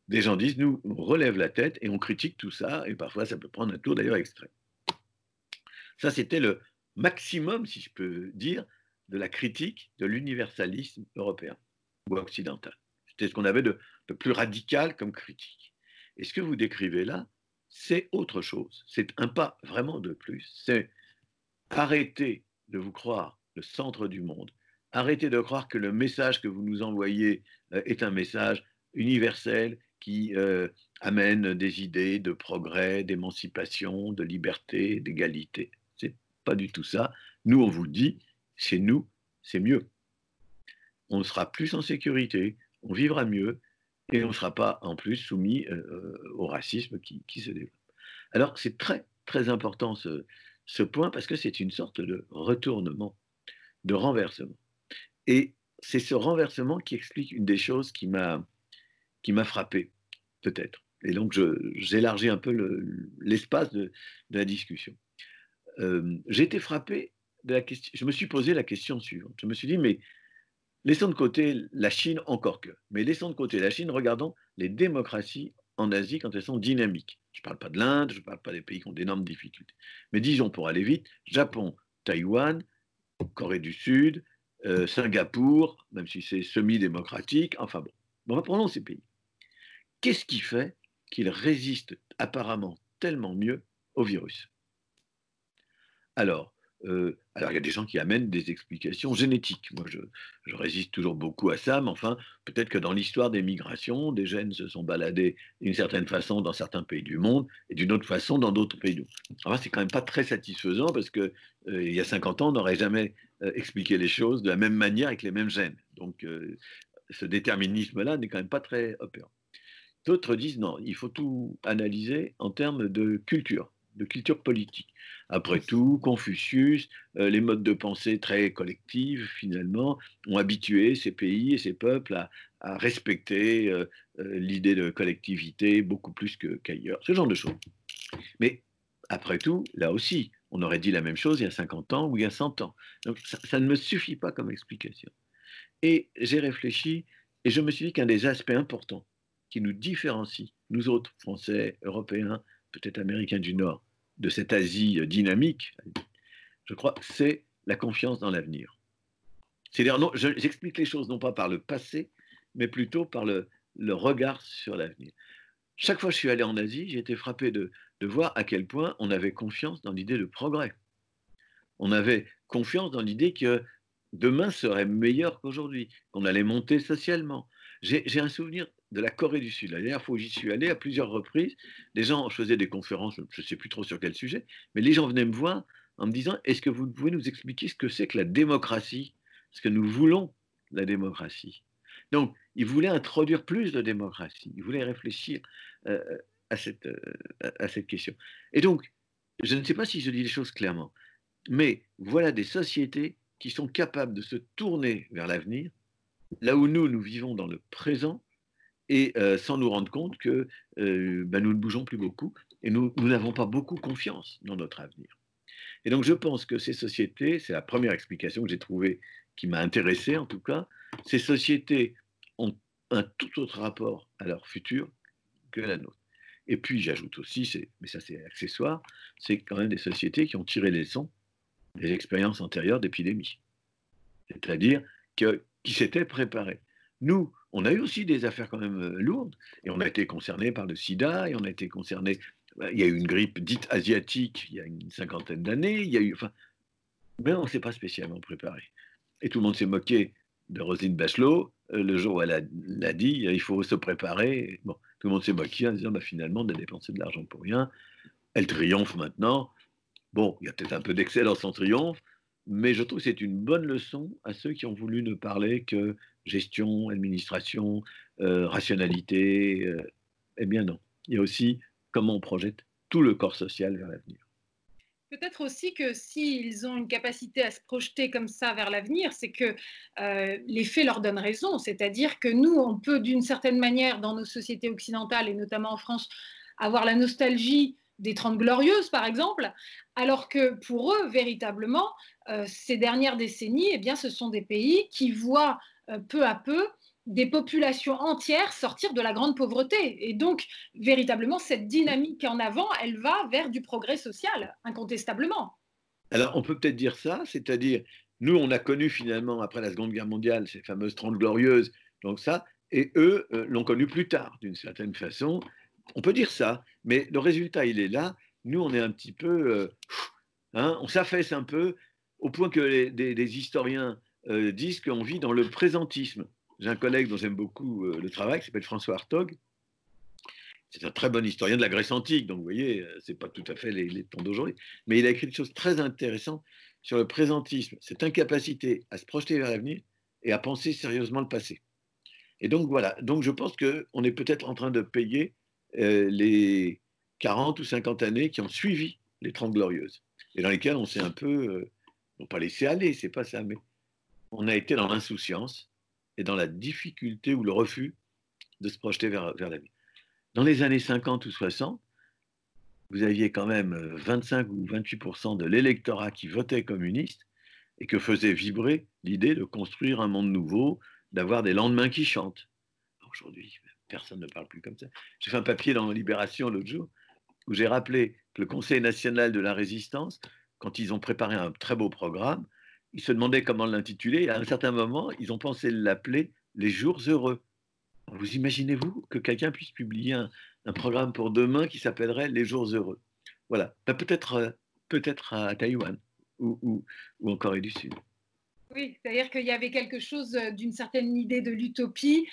des gens disent, nous, on relève la tête et on critique tout ça, et parfois ça peut prendre un tour d'ailleurs extrême. Ça, c'était le maximum, si je peux dire, de la critique de l'universalisme européen ou occidental. C'était ce qu'on avait de plus radical comme critique. Et ce que vous décrivez là, c'est autre chose. C'est un pas vraiment de plus. C'est arrêter de vous croire le centre du monde. Arrêtez de croire que le message que vous nous envoyez est un message universel qui amène des idées de progrès, d'émancipation, de liberté, d'égalité. C'est pas du tout ça. Nous, on vous dit, chez nous, c'est mieux. On sera plus en sécurité, on vivra mieux et on ne sera pas en plus soumis au racisme qui se développe. Alors, c'est très, très important ce point parce que c'est une sorte de retournement, de renversement. Et c'est ce renversement qui explique une des choses qui m'a frappé, peut-être. Et donc, j'élargis un peu l'espace de la discussion. J'ai été frappé de la question, je me suis posé la question suivante. Je me suis dit, mais laissons de côté la Chine encore que, mais laissons de côté la Chine, regardons les démocraties en Asie quand elles sont dynamiques. Je ne parle pas de l'Inde, je ne parle pas des pays qui ont d'énormes difficultés. Mais disons, pour aller vite, Japon, Taïwan, Corée du Sud, Singapour, même si c'est semi-démocratique, enfin bon, reprenons ces pays. Qu'est-ce qui fait qu'ils résistent apparemment tellement mieux au virus? Alors, il y a des gens qui amènent des explications génétiques. Moi, je résiste toujours beaucoup à ça, mais enfin, peut-être que dans l'histoire des migrations, des gènes se sont baladés d'une certaine façon dans certains pays du monde et d'une autre façon dans d'autres pays du monde. Enfin, c'est quand même pas très satisfaisant parce que il y a 50 ans, on n'aurait jamais expliqué les choses de la même manière avec les mêmes gènes. Donc, ce déterminisme-là n'est quand même pas très opérant. D'autres disent non, il faut tout analyser en termes de culture politique. Après tout, Confucius, les modes de pensée très collectifs, finalement, ont habitué ces pays et ces peuples à respecter l'idée de collectivité beaucoup plus qu'ailleurs, ce genre de choses. Mais après tout, là aussi, on aurait dit la même chose il y a 50 ans ou il y a 100 ans. Donc ça ne me suffit pas comme explication. Et j'ai réfléchi et je me suis dit qu'un des aspects importants qui nous différencie, nous autres, Français, Européens, peut-être Américains du Nord, de cette Asie dynamique, je crois, c'est la confiance dans l'avenir. C'est-à-dire, j'explique les choses non pas par le passé, mais plutôt par le regard sur l'avenir. Chaque fois que je suis allé en Asie, j'ai été frappé de voir à quel point on avait confiance dans l'idée de progrès. On avait confiance dans l'idée que demain serait meilleur qu'aujourd'hui, qu'on allait monter socialement. J'ai un souvenir de la Corée du Sud. La dernière fois où j'y suis allé, à plusieurs reprises, les gens faisaient des conférences, je ne sais plus trop sur quel sujet, mais les gens venaient me voir en me disant, est-ce que vous pouvez nous expliquer ce que c'est que la démocratie? Parce que nous voulons la démocratie. Donc, ils voulaient introduire plus de démocratie. Ils voulaient réfléchir à cette question. Et donc, je ne sais pas si je dis les choses clairement, mais voilà des sociétés qui sont capables de se tourner vers l'avenir, là où nous vivons dans le présent, et sans nous rendre compte que nous ne bougeons plus beaucoup, et nous n'avons pas beaucoup confiance dans notre avenir. Et donc je pense que ces sociétés, c'est la première explication que j'ai trouvée, qui m'a intéressé en tout cas, ces sociétés ont un tout autre rapport à leur futur que la nôtre. Et puis j'ajoute aussi, mais ça c'est accessoire, c'est quand même des sociétés qui ont tiré les leçons des expériences antérieures d'épidémie. C'est-à-dire qui s'étaient préparées. Nous, on a eu aussi des affaires quand même lourdes, et on a été concernés par le sida, et on a été concernés. Il y a eu une grippe dite asiatique il y a une cinquantaine d'années, mais on ne s'est pas spécialement préparé. Et tout le monde s'est moqué de Roselyne Bachelot le jour où elle a dit il faut se préparer. Bon, tout le monde s'est moqué en disant finalement, on a dépensé de l'argent pour rien. Elle triomphe maintenant. Bon, il y a peut-être un peu d'excès dans son triomphe, mais je trouve que c'est une bonne leçon à ceux qui ont voulu ne parler que gestion, administration, rationalité. Eh bien non, il y a aussi comment on projette tout le corps social vers l'avenir. Peut-être aussi que s'ils ont une capacité à se projeter comme ça vers l'avenir, c'est que les faits leur donnent raison. C'est-à-dire que nous, on peut d'une certaine manière, dans nos sociétés occidentales et notamment en France, avoir la nostalgie des Trente Glorieuses, par exemple, alors que pour eux, véritablement, ces dernières décennies, eh bien, ce sont des pays qui voient peu à peu des populations entières sortir de la grande pauvreté. Et donc, véritablement, cette dynamique en avant, elle va vers du progrès social, incontestablement. Alors, on peut peut-être dire ça, c'est-à-dire, nous, on a connu finalement, après la Seconde Guerre mondiale, ces fameuses Trente Glorieuses, donc ça, et eux l'ont connu plus tard, d'une certaine façon. On peut dire ça, mais le résultat, il est là. Nous, on est un petit peu, on s'affaisse un peu, au point que des historiens disent qu'on vit dans le présentisme. J'ai un collègue dont j'aime beaucoup le travail, qui s'appelle François Hartog. C'est un très bon historien de la Grèce antique, donc vous voyez, ce n'est pas tout à fait les temps d'aujourd'hui. Mais il a écrit des choses très intéressantes sur le présentisme, cette incapacité à se projeter vers l'avenir et à penser sérieusement le passé. Et donc voilà, donc je pense qu'on est peut-être en train de payer les 40 ou 50 années qui ont suivi les Trente Glorieuses, et dans lesquelles on s'est un peu, non pas laissé aller, c'est pas ça, mais on a été dans l'insouciance et dans la difficulté ou le refus de se projeter vers l'avenir. Dans les années 50 ou 60, vous aviez quand même 25 ou 28% de l'électorat qui votait communiste et que faisait vibrer l'idée de construire un monde nouveau, d'avoir des lendemains qui chantent. Aujourd'hui, personne ne parle plus comme ça. J'ai fait un papier dans Libération l'autre jour où j'ai rappelé que le Conseil national de la résistance, quand ils ont préparé un très beau programme, ils se demandaient comment l'intituler, et à un certain moment, ils ont pensé l'appeler Les Jours Heureux. Vous imaginez-vous que quelqu'un puisse publier un programme pour demain qui s'appellerait Les Jours Heureux? Voilà, peut-être à Taïwan ou en Corée du Sud. Oui, c'est-à-dire qu'il y avait quelque chose d'une certaine idée de l'utopie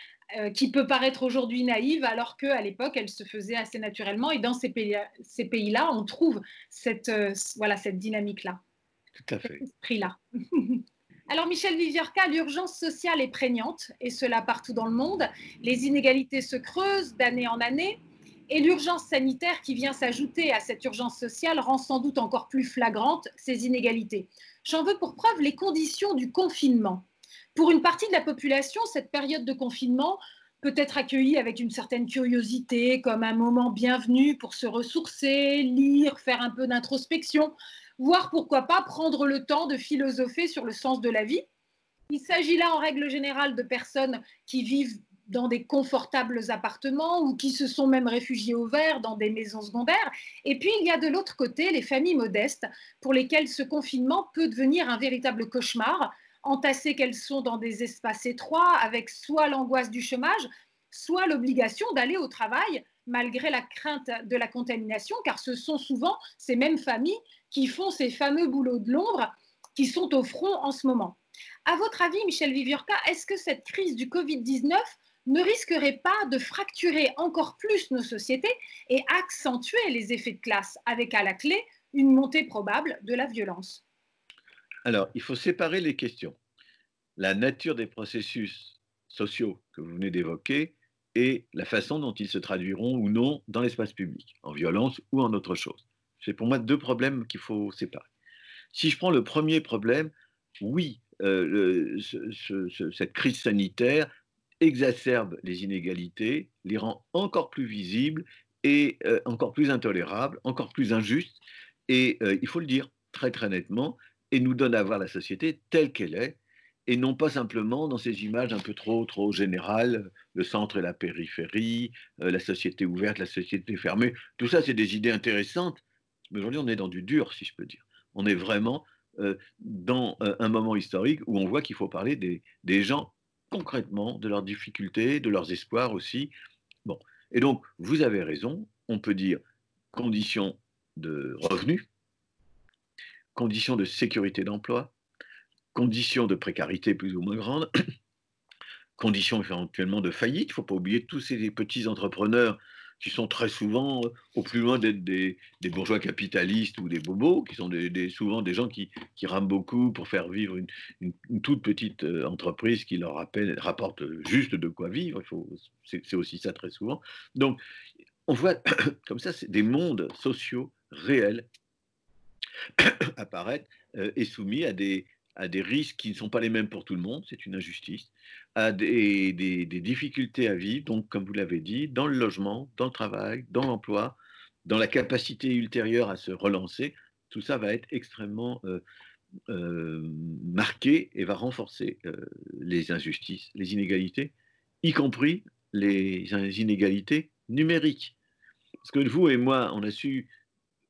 qui peut paraître aujourd'hui naïve, alors qu'à l'époque, elle se faisait assez naturellement. Et dans ces pays-là, on trouve voilà, cette dynamique-là, Tout à cet fait. esprit-là. Alors, Michel Viviorca, l'urgence sociale est prégnante, et cela partout dans le monde. Les inégalités se creusent d'année en année, et l'urgence sanitaire qui vient s'ajouter à cette urgence sociale rend sans doute encore plus flagrantes ces inégalités. J'en veux pour preuve les conditions du confinement. Pour une partie de la population, cette période de confinement peut être accueillie avec une certaine curiosité, comme un moment bienvenu pour se ressourcer, lire, faire un peu d'introspection, voire pourquoi pas prendre le temps de philosopher sur le sens de la vie. Il s'agit là en règle générale de personnes qui vivent dans des confortables appartements ou qui se sont même réfugiées au vert dans des maisons secondaires. Et puis il y a de l'autre côté les familles modestes pour lesquelles ce confinement peut devenir un véritable cauchemar, entassées qu'elles sont dans des espaces étroits avec soit l'angoisse du chômage, soit l'obligation d'aller au travail malgré la crainte de la contamination, car ce sont souvent ces mêmes familles qui font ces fameux boulots de l'ombre qui sont au front en ce moment. À votre avis, Michel Viviorca, est-ce que cette crise du Covid-19 ne risquerait pas de fracturer encore plus nos sociétés et accentuer les effets de classe, avec à la clé une montée probable de la violence? Alors, il faut séparer les questions. La nature des processus sociaux que vous venez d'évoquer et la façon dont ils se traduiront ou non dans l'espace public, en violence ou en autre chose. C'est pour moi deux problèmes qu'il faut séparer. Si je prends le premier problème, oui, cette crise sanitaire exacerbe les inégalités, les rend encore plus visibles et encore plus intolérables, encore plus injustes. Et il faut le dire très très nettement, et nous donne à voir la société telle qu'elle est, et non pas simplement dans ces images un peu trop générales, le centre et la périphérie, la société ouverte, la société fermée. Tout ça, c'est des idées intéressantes, mais aujourd'hui, on est dans du dur, si je peux dire. On est vraiment dans un moment historique où on voit qu'il faut parler des gens concrètement, de leurs difficultés, de leurs espoirs aussi. Bon. Et donc, vous avez raison, on peut dire conditions de revenus, conditions de sécurité d'emploi, conditions de précarité plus ou moins grandes, conditions éventuellement de faillite. Il ne faut pas oublier tous ces petits entrepreneurs qui sont très souvent au plus loin d'être des bourgeois capitalistes ou des bobos, qui sont souvent des gens qui rament beaucoup pour faire vivre une toute petite entreprise qui leur rapporte juste de quoi vivre. C'est aussi ça très souvent. Donc, on voit comme ça, c'est des mondes sociaux réels apparaître, est soumis à des risques qui ne sont pas les mêmes pour tout le monde, c'est une injustice, à des difficultés à vivre, donc comme vous l'avez dit, dans le logement, dans le travail, dans l'emploi, dans la capacité ultérieure à se relancer. Tout ça va être extrêmement marqué et va renforcer les injustices, les inégalités, y compris les inégalités numériques. Parce que vous et moi, on a su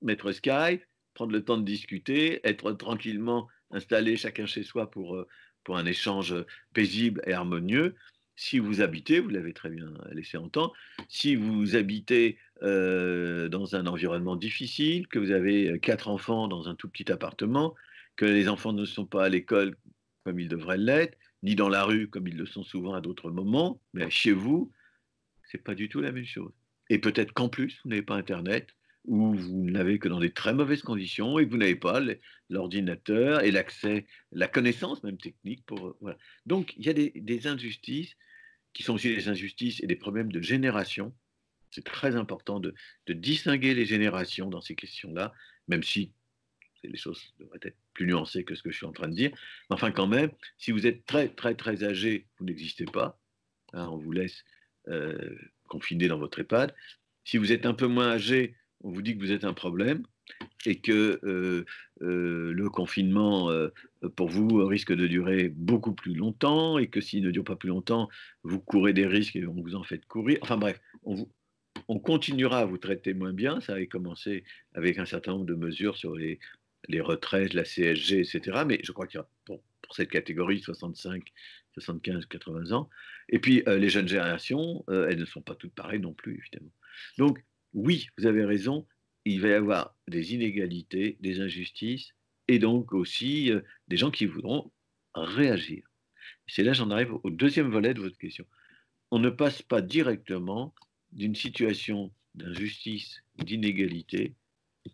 mettre Skype, prendre le temps de discuter, être tranquillement installés chacun chez soi pour un échange paisible et harmonieux. Si vous habitez, vous l'avez très bien laissé entendre, si vous habitez dans un environnement difficile, que vous avez 4 enfants dans un tout petit appartement, que les enfants ne sont pas à l'école comme ils devraient l'être, ni dans la rue comme ils le sont souvent à d'autres moments, mais chez vous, c'est pas du tout la même chose. Et peut-être qu'en plus, vous n'avez pas Internet, ou vous n'avez que dans des très mauvaises conditions, et que vous n'avez pas l'ordinateur et l'accès, la connaissance même technique pour... Voilà. Donc, il y a des injustices, qui sont aussi des injustices et des problèmes de génération. C'est très important de distinguer les générations dans ces questions-là, même si les choses devraient être plus nuancées que ce que je suis en train de dire. Mais enfin, quand même, si vous êtes très, très, très âgé, vous n'existez pas. Hein, on vous laisse confiné dans votre EHPAD. Si vous êtes un peu moins âgé, on vous dit que vous êtes un problème et que le confinement, pour vous, risque de durer beaucoup plus longtemps et que s'il ne dure pas plus longtemps, vous courez des risques et on vous en fait courir. Enfin bref, on continuera à vous traiter moins bien. Ça avait commencé avec un certain nombre de mesures sur les retraites, la CSG, etc. Mais je crois qu'il y a, pour cette catégorie, 65, 75, 80 ans. Et puis, les jeunes générations, elles ne sont pas toutes pareilles non plus, évidemment. Donc, oui, vous avez raison, il va y avoir des inégalités, des injustices, et donc aussi des gens qui voudront réagir. C'est là, j'en arrive au deuxième volet de votre question. On ne passe pas directement d'une situation d'injustice, d'inégalité,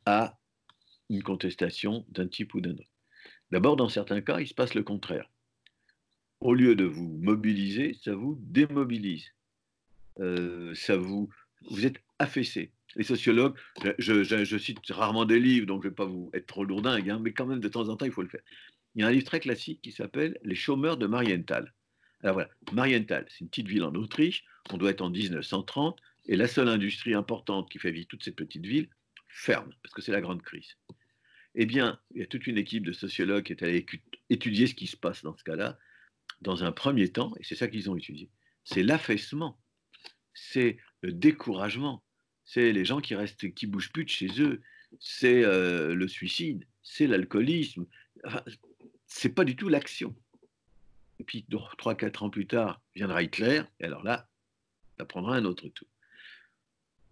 à une contestation d'un type ou d'un autre. D'abord, dans certains cas, il se passe le contraire. Au lieu de vous mobiliser, ça vous démobilise. Vous êtes affaissé. Les sociologues, je cite rarement des livres, donc je ne vais pas vous être trop lourdingue, hein, mais quand même, de temps en temps, il faut le faire. Il y a un livre très classique qui s'appelle Les chômeurs de Marienthal. Alors voilà, Marienthal, c'est une petite ville en Autriche, on doit être en 1930, et la seule industrie importante qui fait vivre toute cette petite ville ferme, parce que c'est la grande crise. Eh bien, il y a toute une équipe de sociologues qui est allée étudier ce qui se passe dans ce cas-là, dans un premier temps, et c'est ça qu'ils ont étudié, c'est l'affaissement, c'est le découragement, c'est les gens qui restent, qui bougent plus de chez eux, c'est le suicide, c'est l'alcoolisme, enfin, c'est pas du tout l'action. Et puis 3-4 ans plus tard viendra Hitler, et alors là, ça prendra un autre tour.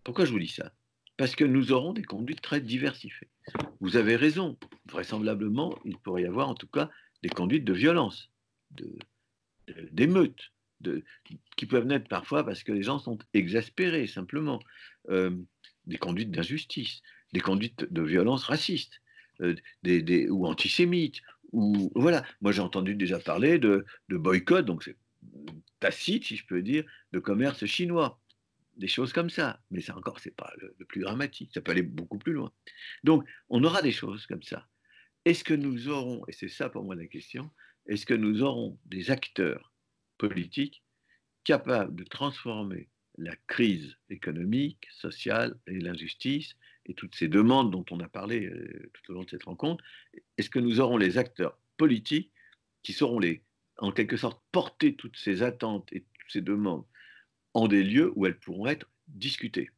Pourquoi je vous dis ça? Parce que nous aurons des conduites très diversifiées. Vous avez raison, vraisemblablement, il pourrait y avoir en tout cas des conduites de violence, d'émeutes, qui peuvent naître parfois parce que les gens sont exaspérés, simplement, des conduites d'injustice, des conduites de violence raciste, ou antisémites, ou voilà. Moi, j'ai entendu déjà parler de boycott, donc c'est tacite, si je peux dire, de commerce chinois. Des choses comme ça, mais ça encore, c'est pas le plus dramatique, ça peut aller beaucoup plus loin. Donc, on aura des choses comme ça. Est-ce que nous aurons, et c'est ça pour moi la question, est-ce que nous aurons des acteurs politiques capables de transformer la crise économique, sociale et l'injustice, et toutes ces demandes dont on a parlé tout au long de cette rencontre, est-ce que nous aurons les acteurs politiques qui sauront en quelque sorte porter toutes ces attentes et toutes ces demandes en des lieux où elles pourront être discutées?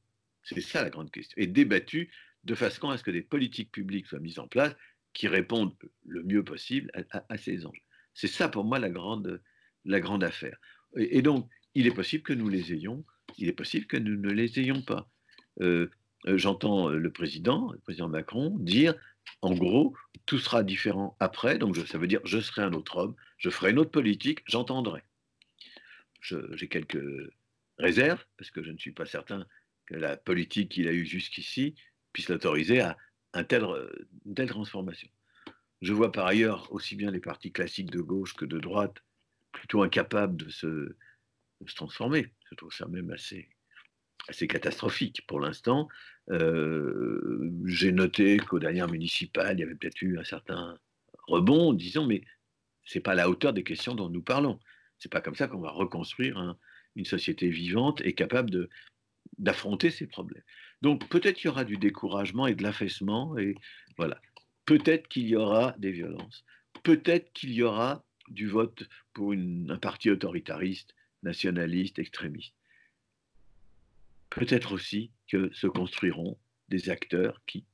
C'est ça la grande question, et débattues de façon à ce que des politiques publiques soient mises en place qui répondent le mieux possible à ces enjeux. C'est ça pour moi la grande affaire. Et donc, il est possible que nous les ayons, il est possible que nous ne les ayons pas. J'entends le président Macron, dire, en gros, tout sera différent après, donc ça veut dire je serai un autre homme, je ferai une autre politique, j'entendrai. J'ai quelques réserves, parce que je ne suis pas certain que la politique qu'il a eue jusqu'ici puisse l'autoriser à une telle transformation. Je vois par ailleurs aussi bien les partis classiques de gauche que de droite plutôt incapables de se transformer. Je trouve ça même assez assez catastrophique pour l'instant. J'ai noté qu'aux dernières municipales, il y avait peut-être eu un certain rebond, disons, mais ce n'est pas à la hauteur des questions dont nous parlons. Ce n'est pas comme ça qu'on va reconstruire une société vivante et capable d'affronter ces problèmes. Donc peut-être qu'il y aura du découragement et de l'affaissement, et voilà. Peut-être qu'il y aura des violences. Peut-être qu'il y aura du vote pour un parti autoritariste, nationaliste, extrémiste. Peut-être aussi que se construiront des acteurs qui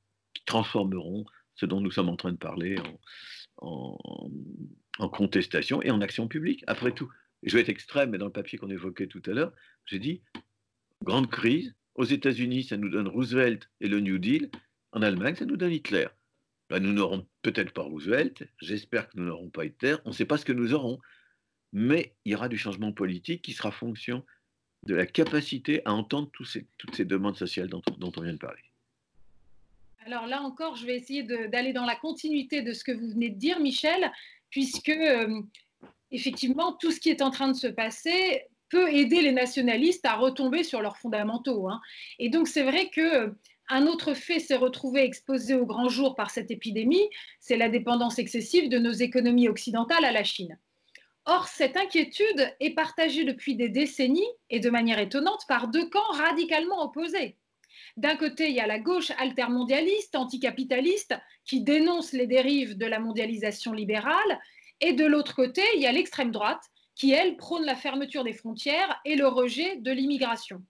transformeront ce dont nous sommes en train de parler en contestation et en action publique. Après tout, je vais être extrême, mais dans le papier qu'on évoquait tout à l'heure, j'ai dit grande crise. Aux États-Unis, ça nous donne Roosevelt et le New Deal. En Allemagne, ça nous donne Hitler. Là, nous n'aurons peut-être pas Roosevelt. J'espère que nous n'aurons pas Hitler. On ne sait pas ce que nous aurons. Mais il y aura du changement politique qui sera fonction de la capacité à entendre toutes ces demandes sociales dont on vient de parler. Alors là encore, je vais essayer d'aller dans la continuité de ce que vous venez de dire, Michel, puisque effectivement, tout ce qui est en train de se passer peut aider les nationalistes à retomber sur leurs fondamentaux. Hein. Et donc, c'est vrai que un autre fait s'est retrouvé exposé au grand jour par cette épidémie, c'est la dépendance excessive de nos économies occidentales à la Chine. Or, cette inquiétude est partagée depuis des décennies et de manière étonnante par deux camps radicalement opposés. D'un côté, il y a la gauche altermondialiste, anticapitaliste, qui dénonce les dérives de la mondialisation libérale, et de l'autre côté, il y a l'extrême droite, qui, elle, prône la fermeture des frontières et le rejet de l'immigration.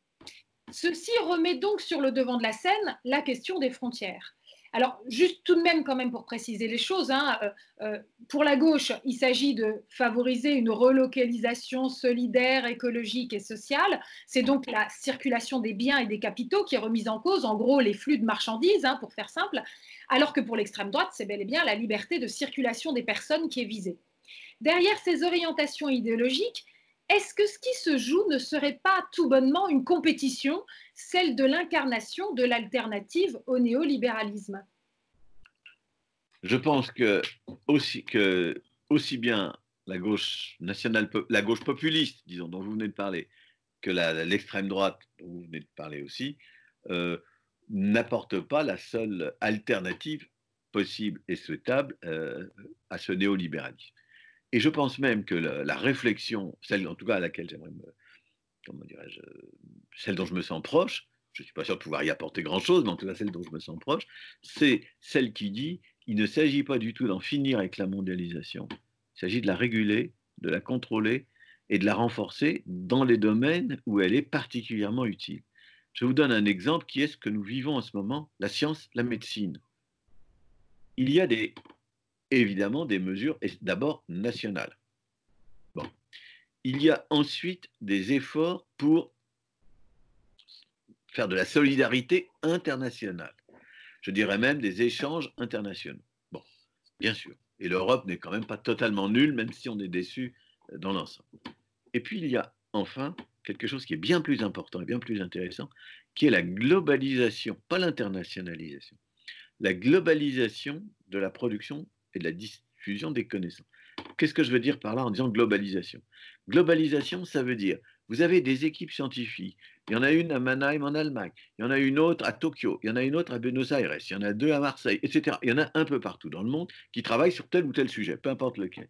Ceci remet donc sur le devant de la scène la question des frontières. Alors, juste tout de même, quand même, pour préciser les choses, hein, pour la gauche, il s'agit de favoriser une relocalisation solidaire, écologique et sociale. C'est donc la circulation des biens et des capitaux qui est remise en cause, en gros, les flux de marchandises, hein, pour faire simple, alors que pour l'extrême droite, c'est bel et bien la liberté de circulation des personnes qui est visée. Derrière ces orientations idéologiques, est-ce que ce qui se joue ne serait pas tout bonnement une compétition, celle de l'incarnation de l'alternative au néolibéralisme? Je pense que aussi bien la gauche nationale, la gauche populiste, disons, dont vous venez de parler, que l'extrême droite, dont vous venez de parler aussi, n'apporte pas la seule alternative possible et souhaitable à ce néolibéralisme. Et je pense même que la réflexion, celle en tout cas à laquelle j'aimerais comment dirais-je, celle dont je me sens proche, je ne suis pas sûr de pouvoir y apporter grand-chose, mais en tout cas celle dont je me sens proche, c'est celle qui dit il ne s'agit pas du tout d'en finir avec la mondialisation, il s'agit de la réguler, de la contrôler et de la renforcer dans les domaines où elle est particulièrement utile. Je vous donne un exemple qui est ce que nous vivons en ce moment, la science, la médecine. Il y a évidemment des mesures, d'abord nationales. Bon. Il y a ensuite des efforts pour faire de la solidarité internationale. Je dirais même des échanges internationaux. Bon, bien sûr. Et l'Europe n'est quand même pas totalement nulle, même si on est déçu dans l'ensemble. Et puis il y a enfin quelque chose qui est bien plus important et bien plus intéressant, qui est la globalisation, pas l'internationalisation. La globalisation de la production et de la diffusion des connaissances. Qu'est-ce que je veux dire par là en disant globalisation? Globalisation, ça veut dire, vous avez des équipes scientifiques, il y en a une à Mannheim en Allemagne, il y en a une autre à Tokyo, il y en a une autre à Buenos Aires, il y en a deux à Marseille, etc. Il y en a un peu partout dans le monde qui travaillent sur tel ou tel sujet, peu importe lequel.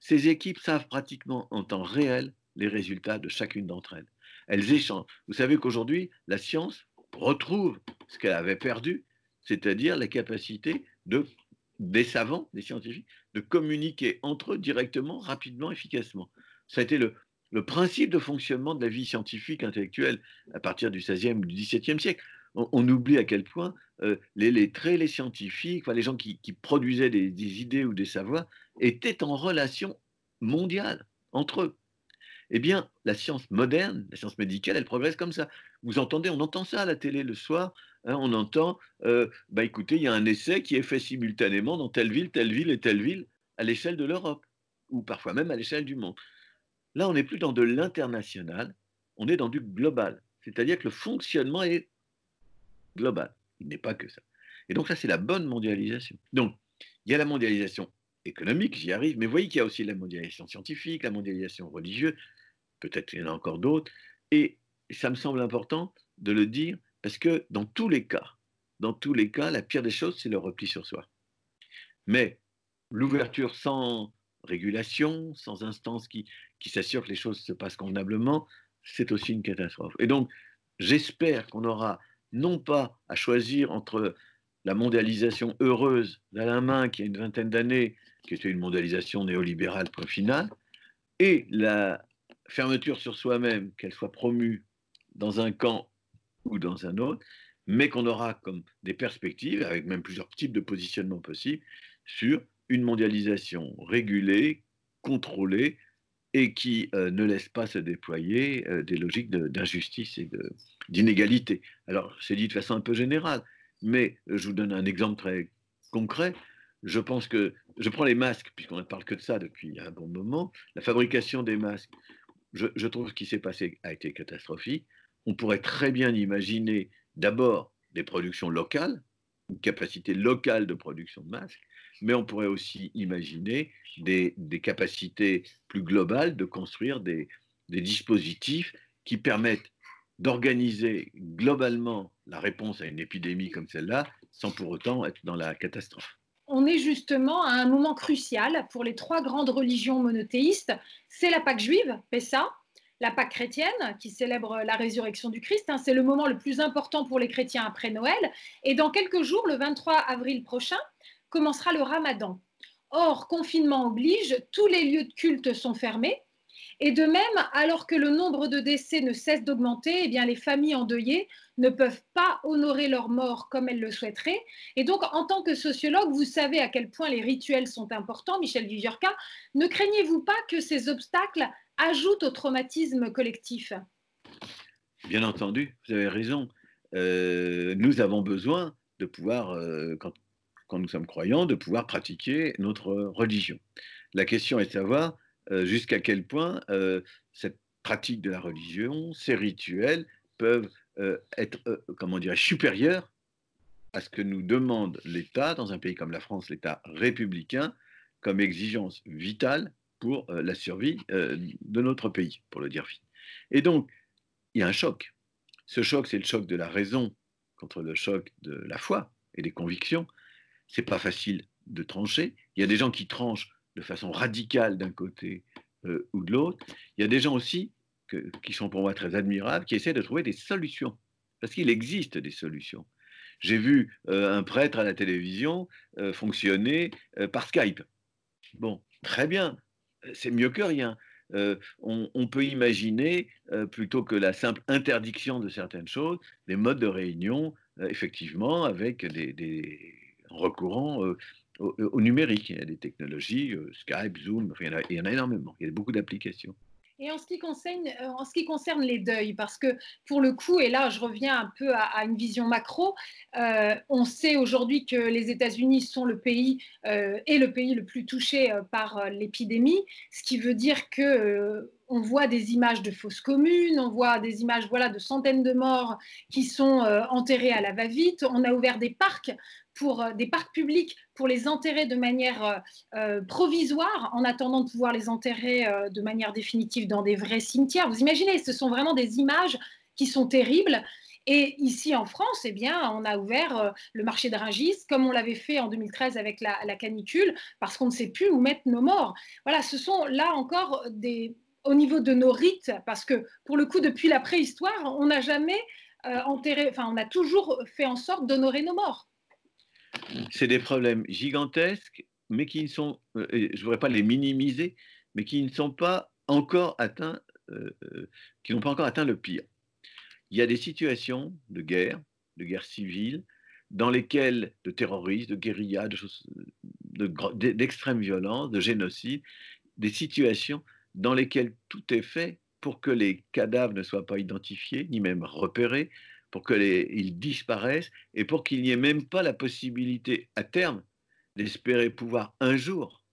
Ces équipes savent pratiquement en temps réel les résultats de chacune d'entre elles. Elles échangent. Vous savez qu'aujourd'hui, la science retrouve ce qu'elle avait perdu, c'est-à-dire la capacité des savants, des scientifiques, de communiquer entre eux directement, rapidement, efficacement. Ça a été le principe de fonctionnement de la vie scientifique, intellectuelle, à partir du XVIe ou du XVIIe siècle. On oublie à quel point les lettrés, les scientifiques, enfin, les gens qui produisaient des idées ou des savoirs, étaient en relation mondiale entre eux. Eh bien, la science moderne, la science médicale, elle progresse comme ça. Vous entendez, on entend ça à la télé le soir, hein, on entend, écoutez, il y a un essai qui est fait simultanément dans telle ville et telle ville, à l'échelle de l'Europe, ou parfois même à l'échelle du monde. Là, on n'est plus dans de l'international, on est dans du global. C'est-à-dire que le fonctionnement est global. Il n'est pas que ça. Et donc ça, c'est la bonne mondialisation. Donc, il y a la mondialisation économique, j'y arrive, mais vous voyez qu'il y a aussi la mondialisation scientifique, la mondialisation religieuse, peut-être qu'il y en a encore d'autres, et ça me semble important de le dire, parce que dans tous les cas, la pire des choses, c'est le repli sur soi. Mais l'ouverture sans régulation, sans instance qui s'assure que les choses se passent convenablement, c'est aussi une catastrophe. Et donc, j'espère qu'on aura non pas à choisir entre la mondialisation heureuse d'Alain Minc, qui a une vingtaine d'années, qui était une mondialisation néolibérale, point final, et la fermeture sur soi-même, qu'elle soit promue dans un camp ou dans un autre, mais qu'on aura comme des perspectives, avec même plusieurs types de positionnements possibles, sur une mondialisation régulée, contrôlée, et qui ne laisse pas se déployer des logiques d'injustice et d'inégalité. Alors, c'est dit de façon un peu générale, mais je vous donne un exemple très concret. Je pense que, je prends les masques, puisqu'on ne parle que de ça depuis un bon moment, la fabrication des masques, je trouve que ce qui s'est passé a été catastrophique. On pourrait très bien imaginer d'abord des productions locales, une capacité locale de production de masques, mais on pourrait aussi imaginer des capacités plus globales de construire des dispositifs qui permettent d'organiser globalement la réponse à une épidémie comme celle-là, sans pour autant être dans la catastrophe. On est justement à un moment crucial pour les trois grandes religions monothéistes. C'est la Pâque juive, Pessa, la Pâque chrétienne, qui célèbre la résurrection du Christ. C'est le moment le plus important pour les chrétiens après Noël. Et dans quelques jours, le 23 avril prochain, commencera le Ramadan. Or, confinement oblige, tous les lieux de culte sont fermés. Et de même, alors que le nombre de décès ne cesse d'augmenter, eh bien, les familles endeuillées ne peuvent pas honorer leurs morts comme elles le souhaiteraient. Et donc, en tant que sociologue, vous savez à quel point les rituels sont importants, Michel Viviorca. Ne craignez-vous pas que ces obstacles ajoutent au traumatisme collectif? Bien entendu, vous avez raison. Nous avons besoin de pouvoir, quand nous sommes croyants, de pouvoir pratiquer notre religion. La question est de savoir jusqu'à quel point cette pratique de la religion, ces rituels peuvent être, comment dire, supérieurs à ce que nous demande l'État, dans un pays comme la France, l'État républicain, comme exigence vitale pour la survie de notre pays, pour le dire vite. Et donc, il y a un choc. Ce choc, c'est le choc de la raison contre le choc de la foi et des convictions. C'est pas facile de trancher. Il y a des gens qui tranchent de façon radicale d'un côté ou de l'autre. Il y a des gens aussi qui sont pour moi très admirables, qui essaient de trouver des solutions. Parce qu'il existe des solutions. J'ai vu un prêtre à la télévision fonctionner par Skype. Bon, très bien, c'est mieux que rien. On peut imaginer, plutôt que la simple interdiction de certaines choses, des modes de réunion, effectivement, avec en recourant au numérique. Il y a des technologies, Skype, Zoom, enfin, il y en a énormément, il y a beaucoup d'applications. Et en ce qui concerne les deuils, parce que pour le coup, et là je reviens un peu à une vision macro, on sait aujourd'hui que les États-Unis sont le pays le plus touché par l'épidémie, ce qui veut dire que on voit des images de fosses communes, on voit des images voilà, de centaines de morts qui sont enterrés à la va-vite. On a ouvert des parcs publics pour les enterrer de manière provisoire en attendant de pouvoir les enterrer de manière définitive dans des vrais cimetières. Vous imaginez, ce sont vraiment des images qui sont terribles. Et ici en France, eh bien, on a ouvert le marché de Rungis, comme on l'avait fait en 2013 avec la canicule, parce qu'on ne sait plus où mettre nos morts. Voilà, ce sont là encore au niveau de nos rites, parce que pour le coup, depuis la préhistoire, on n'a jamais on a toujours fait en sorte d'honorer nos morts. C'est des problèmes gigantesques, mais qui ne sont, je ne voudrais pas les minimiser, mais qui ne sont pas encore atteints, qui n'ont pas encore atteint le pire. Il y a des situations de guerre civile, dans lesquelles, de terrorisme, de guérilla, d'extrême violence, de génocide, des situations dans lesquelles tout est fait pour que les cadavres ne soient pas identifiés, ni même repérés, pour qu'ils disparaissent et pour qu'il n'y ait même pas la possibilité à terme d'espérer pouvoir un jour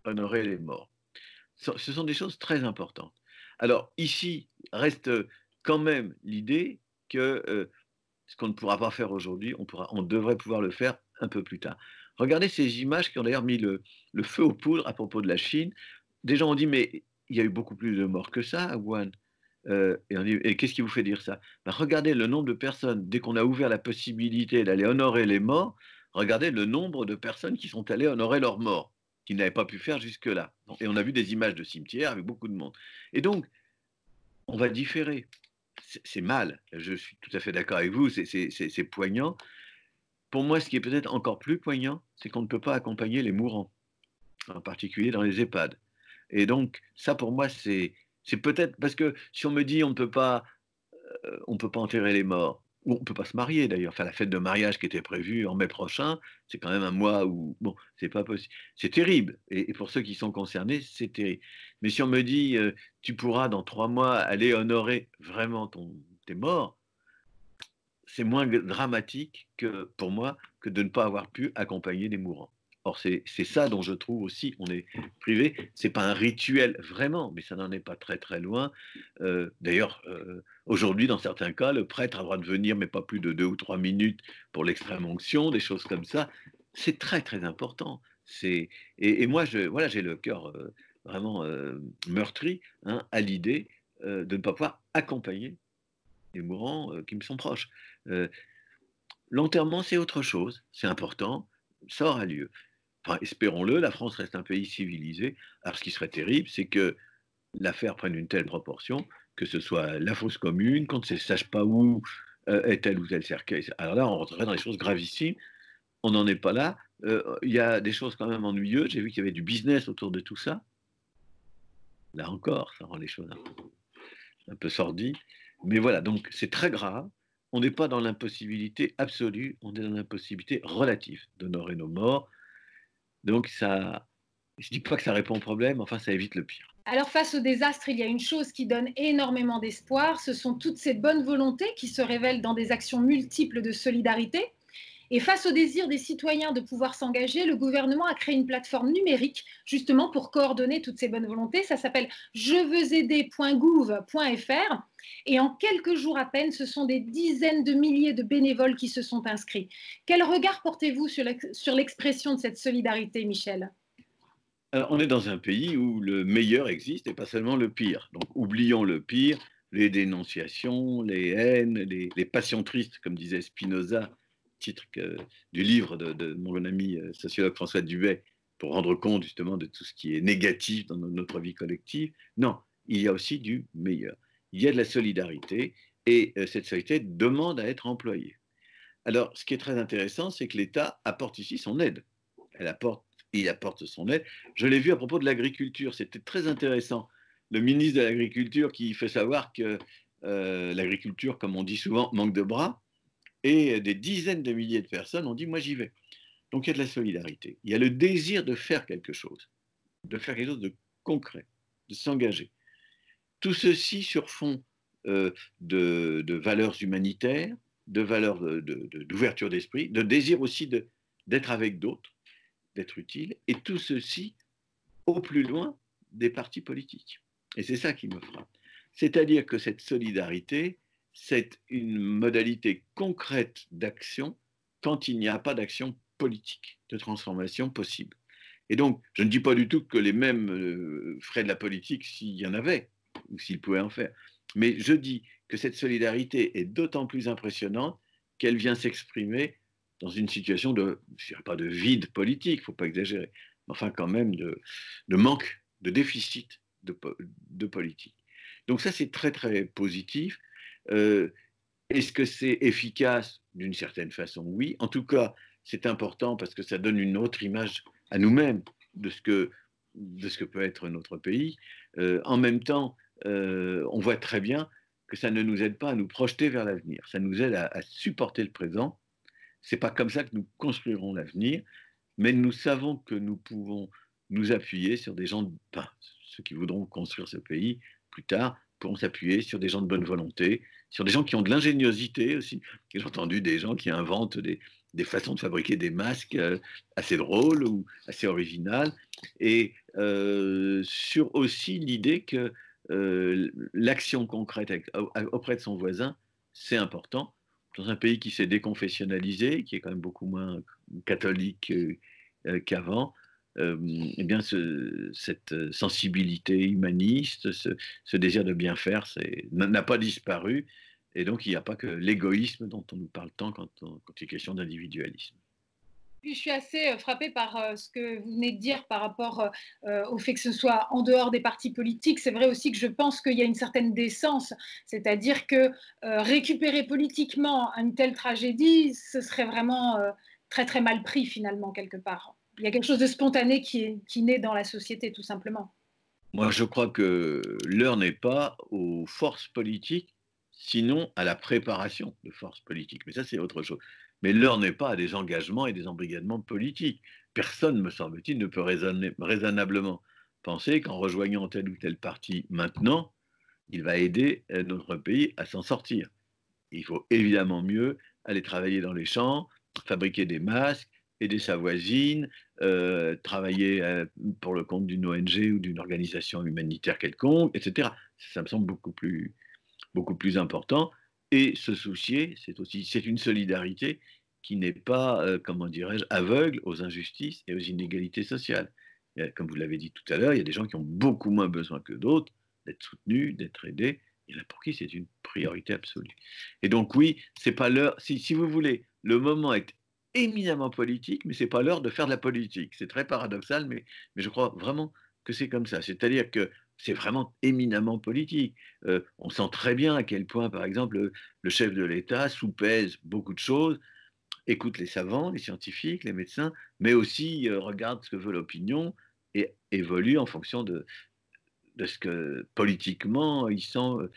honorer les morts. Ce sont des choses très importantes. Alors ici reste quand même l'idée que ce qu'on ne pourra pas faire aujourd'hui, on devrait pouvoir le faire un peu plus tard. Regardez ces images qui ont d'ailleurs mis le feu aux poudres à propos de la Chine. Des gens ont dit, mais il y a eu beaucoup plus de morts que ça à Wuhan. Et on dit: «Et qu'est-ce qui vous fait dire ça?» Ben, regardez le nombre de personnes, dès qu'on a ouvert la possibilité d'aller honorer les morts, regardez le nombre de personnes qui sont allées honorer leurs morts, qu'ils n'avaient pas pu faire jusque-là. Et on a vu des images de cimetières avec beaucoup de monde. Et donc, on va différer. C'est mal, je suis tout à fait d'accord avec vous, c'est poignant. Pour moi, ce qui est peut-être encore plus poignant, c'est qu'on ne peut pas accompagner les mourants, en particulier dans les EHPAD. Et donc, ça pour moi, c'est peut-être parce que si on me dit on peut pas enterrer les morts, ou on peut pas se marier d'ailleurs. Enfin, la fête de mariage qui était prévue en mai prochain, c'est quand même un mois où, bon, c'est pas possible. C'est terrible. Et pour ceux qui sont concernés, c'est terrible. Mais si on me dit, tu pourras dans 3 mois aller honorer vraiment tes morts, c'est moins dramatique que, pour moi, que de ne pas avoir pu accompagner les mourants. Or, c'est ça dont je trouve aussi, on est privé. C'est pas un rituel vraiment, mais ça n'en est pas très très loin. D'ailleurs, aujourd'hui, dans certains cas, le prêtre a le droit de venir, mais pas plus de 2 ou 3 minutes pour l'extrême onction, des choses comme ça. C'est très très important. Et moi, voilà, j'ai le cœur vraiment meurtri, hein, à l'idée de ne pas pouvoir accompagner les mourants qui me sont proches. Euh, L'enterrement, c'est autre chose, c'est important, ça aura lieu. Enfin, espérons-le, la France reste un pays civilisé. Alors, ce qui serait terrible, c'est que l'affaire prenne une telle proportion, que ce soit la fosse commune, qu'on ne sache pas où est tel ou tel cercueil. Alors là, on rentrerait dans des choses gravissimes. On n'en est pas là. Il y a des choses quand même ennuyeuses. J'ai vu qu'il y avait du business autour de tout ça. Là encore, ça rend les choses un peu sordides. Mais voilà, donc c'est très grave. On n'est pas dans l'impossibilité absolue, on est dans l'impossibilité relative d'honorer nos morts. Donc ça, je ne dis pas que ça répond au problème, enfin ça évite le pire. Alors face au désastre, il y a une chose qui donne énormément d'espoir, ce sont toutes ces bonnes volontés qui se révèlent dans des actions multiples de solidarité. Et face au désir des citoyens de pouvoir s'engager, le gouvernement a créé une plateforme numérique justement pour coordonner toutes ces bonnes volontés. Ça s'appelle jeveuxaider.gouv.fr. Et en quelques jours à peine, ce sont des dizaines de milliers de bénévoles qui se sont inscrits. Quel regard portez-vous sur l'expression de cette solidarité, Michel? Alors, on est dans un pays où le meilleur existe et pas seulement le pire. Donc oublions le pire, les dénonciations, les haines, les passions tristes, comme disait Spinoza, titre du livre de mon ami sociologue François Dubet, pour rendre compte justement de tout ce qui est négatif dans notre vie collective. Non, il y a aussi du meilleur. Il y a de la solidarité et cette solidarité demande à être employée. Alors, ce qui est très intéressant, c'est que l'État apporte ici son aide. Il apporte son aide. Je l'ai vu à propos de l'agriculture, c'était très intéressant. Le ministre de l'Agriculture qui fait savoir que l'agriculture, comme on dit souvent, manque de bras, et des dizaines de milliers de personnes ont dit, moi j'y vais. Donc il y a de la solidarité. Il y a le désir de faire quelque chose de concret, de s'engager. Tout ceci sur fond de valeurs humanitaires, de valeurs d'ouverture d'esprit, de désir aussi d'être avec d'autres, d'être utile, et tout ceci au plus loin des partis politiques. Et c'est ça qui me frappe. C'est-à-dire que cette solidarité, c'est une modalité concrète d'action quand il n'y a pas d'action politique, de transformation possible. Et donc, je ne dis pas du tout que les mêmes feraient de la politique s'il y en avait, ou s'ils pouvaient en faire. Mais je dis que cette solidarité est d'autant plus impressionnante qu'elle vient s'exprimer dans une situation de, je dirais pas de vide politique, il ne faut pas exagérer, mais enfin quand même de manque, de déficit de politique. Donc ça, c'est très très positif. Est-ce que c'est efficace? D'une certaine façon, oui. En tout cas, c'est important parce que ça donne une autre image à nous-mêmes de ce que peut être notre pays. En même temps, on voit très bien que ça ne nous aide pas à nous projeter vers l'avenir. Ça nous aide à supporter le présent. C'est pas comme ça que nous construirons l'avenir, mais nous savons que nous pouvons nous appuyer sur des gens, enfin, ceux qui voudront construire ce pays plus tard, pourront s'appuyer sur des gens de bonne volonté, sur des gens qui ont de l'ingéniosité aussi. J'ai entendu des gens qui inventent des façons de fabriquer des masques assez drôles ou assez originales, et sur aussi l'idée que l'action concrète auprès de son voisin, c'est important. Dans un pays qui s'est déconfessionnalisé, qui est quand même beaucoup moins catholique qu'avant, eh bien cette sensibilité humaniste, ce désir de bien faire n'a pas disparu. Et donc, il n'y a pas que l'égoïsme dont on nous parle tant quand il est question d'individualisme. Puis je suis assez frappée par ce que vous venez de dire par rapport au fait que ce soit en dehors des partis politiques. C'est vrai aussi que je pense qu'il y a une certaine décence, c'est-à-dire que récupérer politiquement une telle tragédie, ce serait vraiment très très mal pris finalement quelque part. Il y a quelque chose de spontané qui naît dans la société tout simplement. Moi, je crois que l'heure n'est pas aux forces politiques, sinon à la préparation de forces politiques. Mais ça, c'est autre chose. Mais l'heure n'est pas à des engagements et des embrigadements politiques. Personne, me semble-t-il, ne peut raisonnablement penser qu'en rejoignant tel ou tel parti maintenant, il va aider notre pays à s'en sortir. Il faut évidemment mieux aller travailler dans les champs, fabriquer des masques, aider sa voisine, travailler pour le compte d'une ONG ou d'une organisation humanitaire quelconque, etc. Ça me semble beaucoup plus important. Et se soucier, c'est une solidarité qui n'est pas, comment dirais-je, aveugle aux injustices et aux inégalités sociales. Comme vous l'avez dit tout à l'heure, il y a des gens qui ont beaucoup moins besoin que d'autres d'être soutenus, d'être aidés. Il y en a pour qui c'est une priorité absolue. Et donc oui, c'est pas l'heure, si vous voulez, le moment est éminemment politique, mais c'est pas l'heure de faire de la politique. C'est très paradoxal, mais je crois vraiment que c'est comme ça. C'est-à-dire que c'est vraiment éminemment politique. On sent très bien à quel point, par exemple, le chef de l'État soupèse beaucoup de choses, écoute les savants, les scientifiques, les médecins, mais aussi regarde ce que veut l'opinion et évolue en fonction de ce que politiquement il sent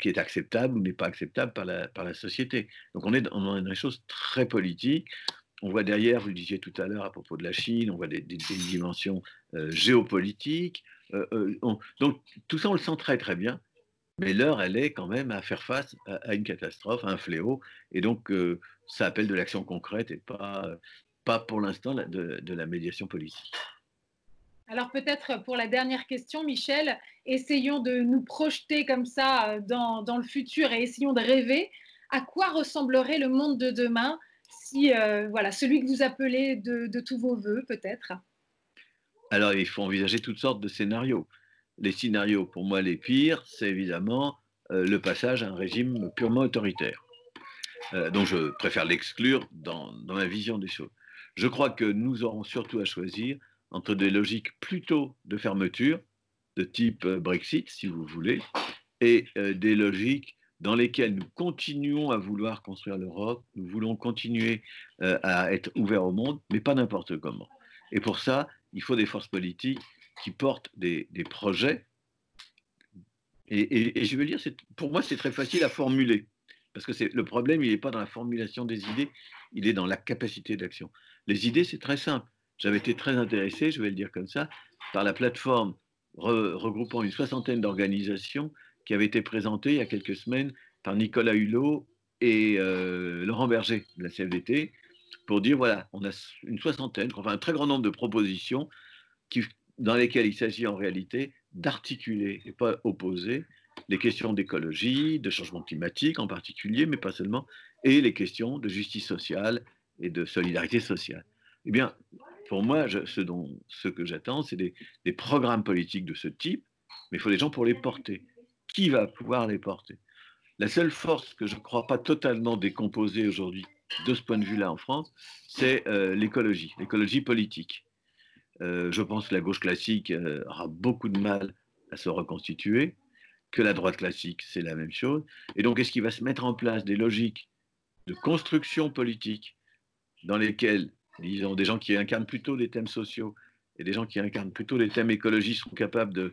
qui est acceptable ou n'est pas acceptable par la société. Donc on est dans des choses très politiques. On voit derrière, vous le disiez tout à l'heure à propos de la Chine, on voit des dimensions géopolitiques. Donc tout ça, on le sent très très bien. Mais l'heure, elle est quand même à faire face à une catastrophe, à un fléau. Et donc, ça appelle de l'action concrète et pas pour l'instant de la médiation politique. Alors peut-être pour la dernière question, Michel, essayons de nous projeter comme ça dans le futur et essayons de rêver. À quoi ressemblerait le monde de demain si, voilà, celui que vous appelez de tous vos voeux, peut-être? Alors, il faut envisager toutes sortes de scénarios. Les scénarios, pour moi, les pires, c'est évidemment le passage à un régime purement autoritaire. Donc, je préfère l'exclure dans ma vision des choses. Je crois que nous aurons surtout à choisir entre des logiques plutôt de fermeture, de type Brexit, si vous voulez, et des logiques dans lesquelles nous continuons à vouloir construire l'Europe, nous voulons continuer à être ouverts au monde, mais pas n'importe comment. Et pour ça, il faut des forces politiques qui portent des projets. Et je veux dire, pour moi, c'est très facile à formuler. Parce que le problème, il n'est pas dans la formulation des idées, il est dans la capacité d'action. Les idées, c'est très simple. J'avais été très intéressé, je vais le dire comme ça, par la plateforme regroupant une soixantaine d'organisations qui avait été présentée il y a quelques semaines par Nicolas Hulot et Laurent Berger de la CFDT, pour dire, voilà, on a une soixantaine, enfin un très grand nombre de propositions dans lesquelles il s'agit en réalité d'articuler et pas opposer les questions d'écologie, de changement climatique en particulier, mais pas seulement, et les questions de justice sociale et de solidarité sociale. Eh bien, pour moi, ce que j'attends, c'est des programmes politiques de ce type, mais il faut des gens pour les porter. Qui va pouvoir les porter? La seule force que je ne crois pas totalement décomposée aujourd'hui, de ce point de vue-là en France, c'est l'écologie politique. Je pense que la gauche classique aura beaucoup de mal à se reconstituer, que la droite classique, c'est la même chose. Et donc, est-ce qu'il va se mettre en place des logiques de construction politique dans lesquelles, disons, des gens qui incarnent plutôt des thèmes sociaux et des gens qui incarnent plutôt des thèmes écologiques seront capables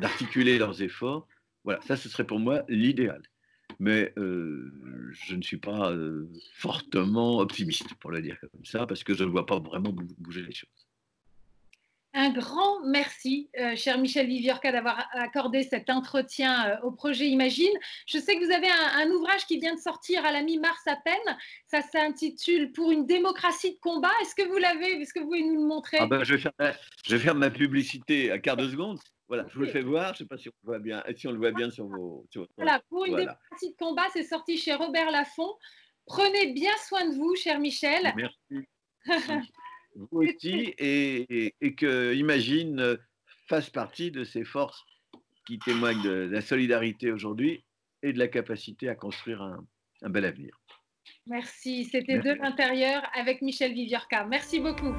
d'articuler leurs efforts? Voilà, ça, ce serait pour moi l'idéal. Mais je ne suis pas fortement optimiste, pour le dire comme ça, parce que je ne vois pas vraiment bouger les choses. Un grand merci, cher Michel Viviorca, d'avoir accordé cet entretien au projet Imagine. Je sais que vous avez un ouvrage qui vient de sortir à la mi-mars à peine. Ça s'intitule Pour une démocratie de combat. Est-ce que vous l'avez? Est-ce que vous pouvez nous le montrer? Je vais faire ma publicité à quart de seconde. Voilà, je vous le fais voir. Je ne sais pas si on le voit bien, si on le voit bien sur vos. Voilà, Pour une démocratie de combat, c'est sorti chez Robert Laffont. Prenez bien soin de vous, cher Michel. Merci. vous aussi, et que Imagine fasse partie de ces forces qui témoignent de la solidarité aujourd'hui et de la capacité à construire un bel avenir. Merci. C'était De Merci. l'intérieur avec Michel Viviorca. Merci beaucoup.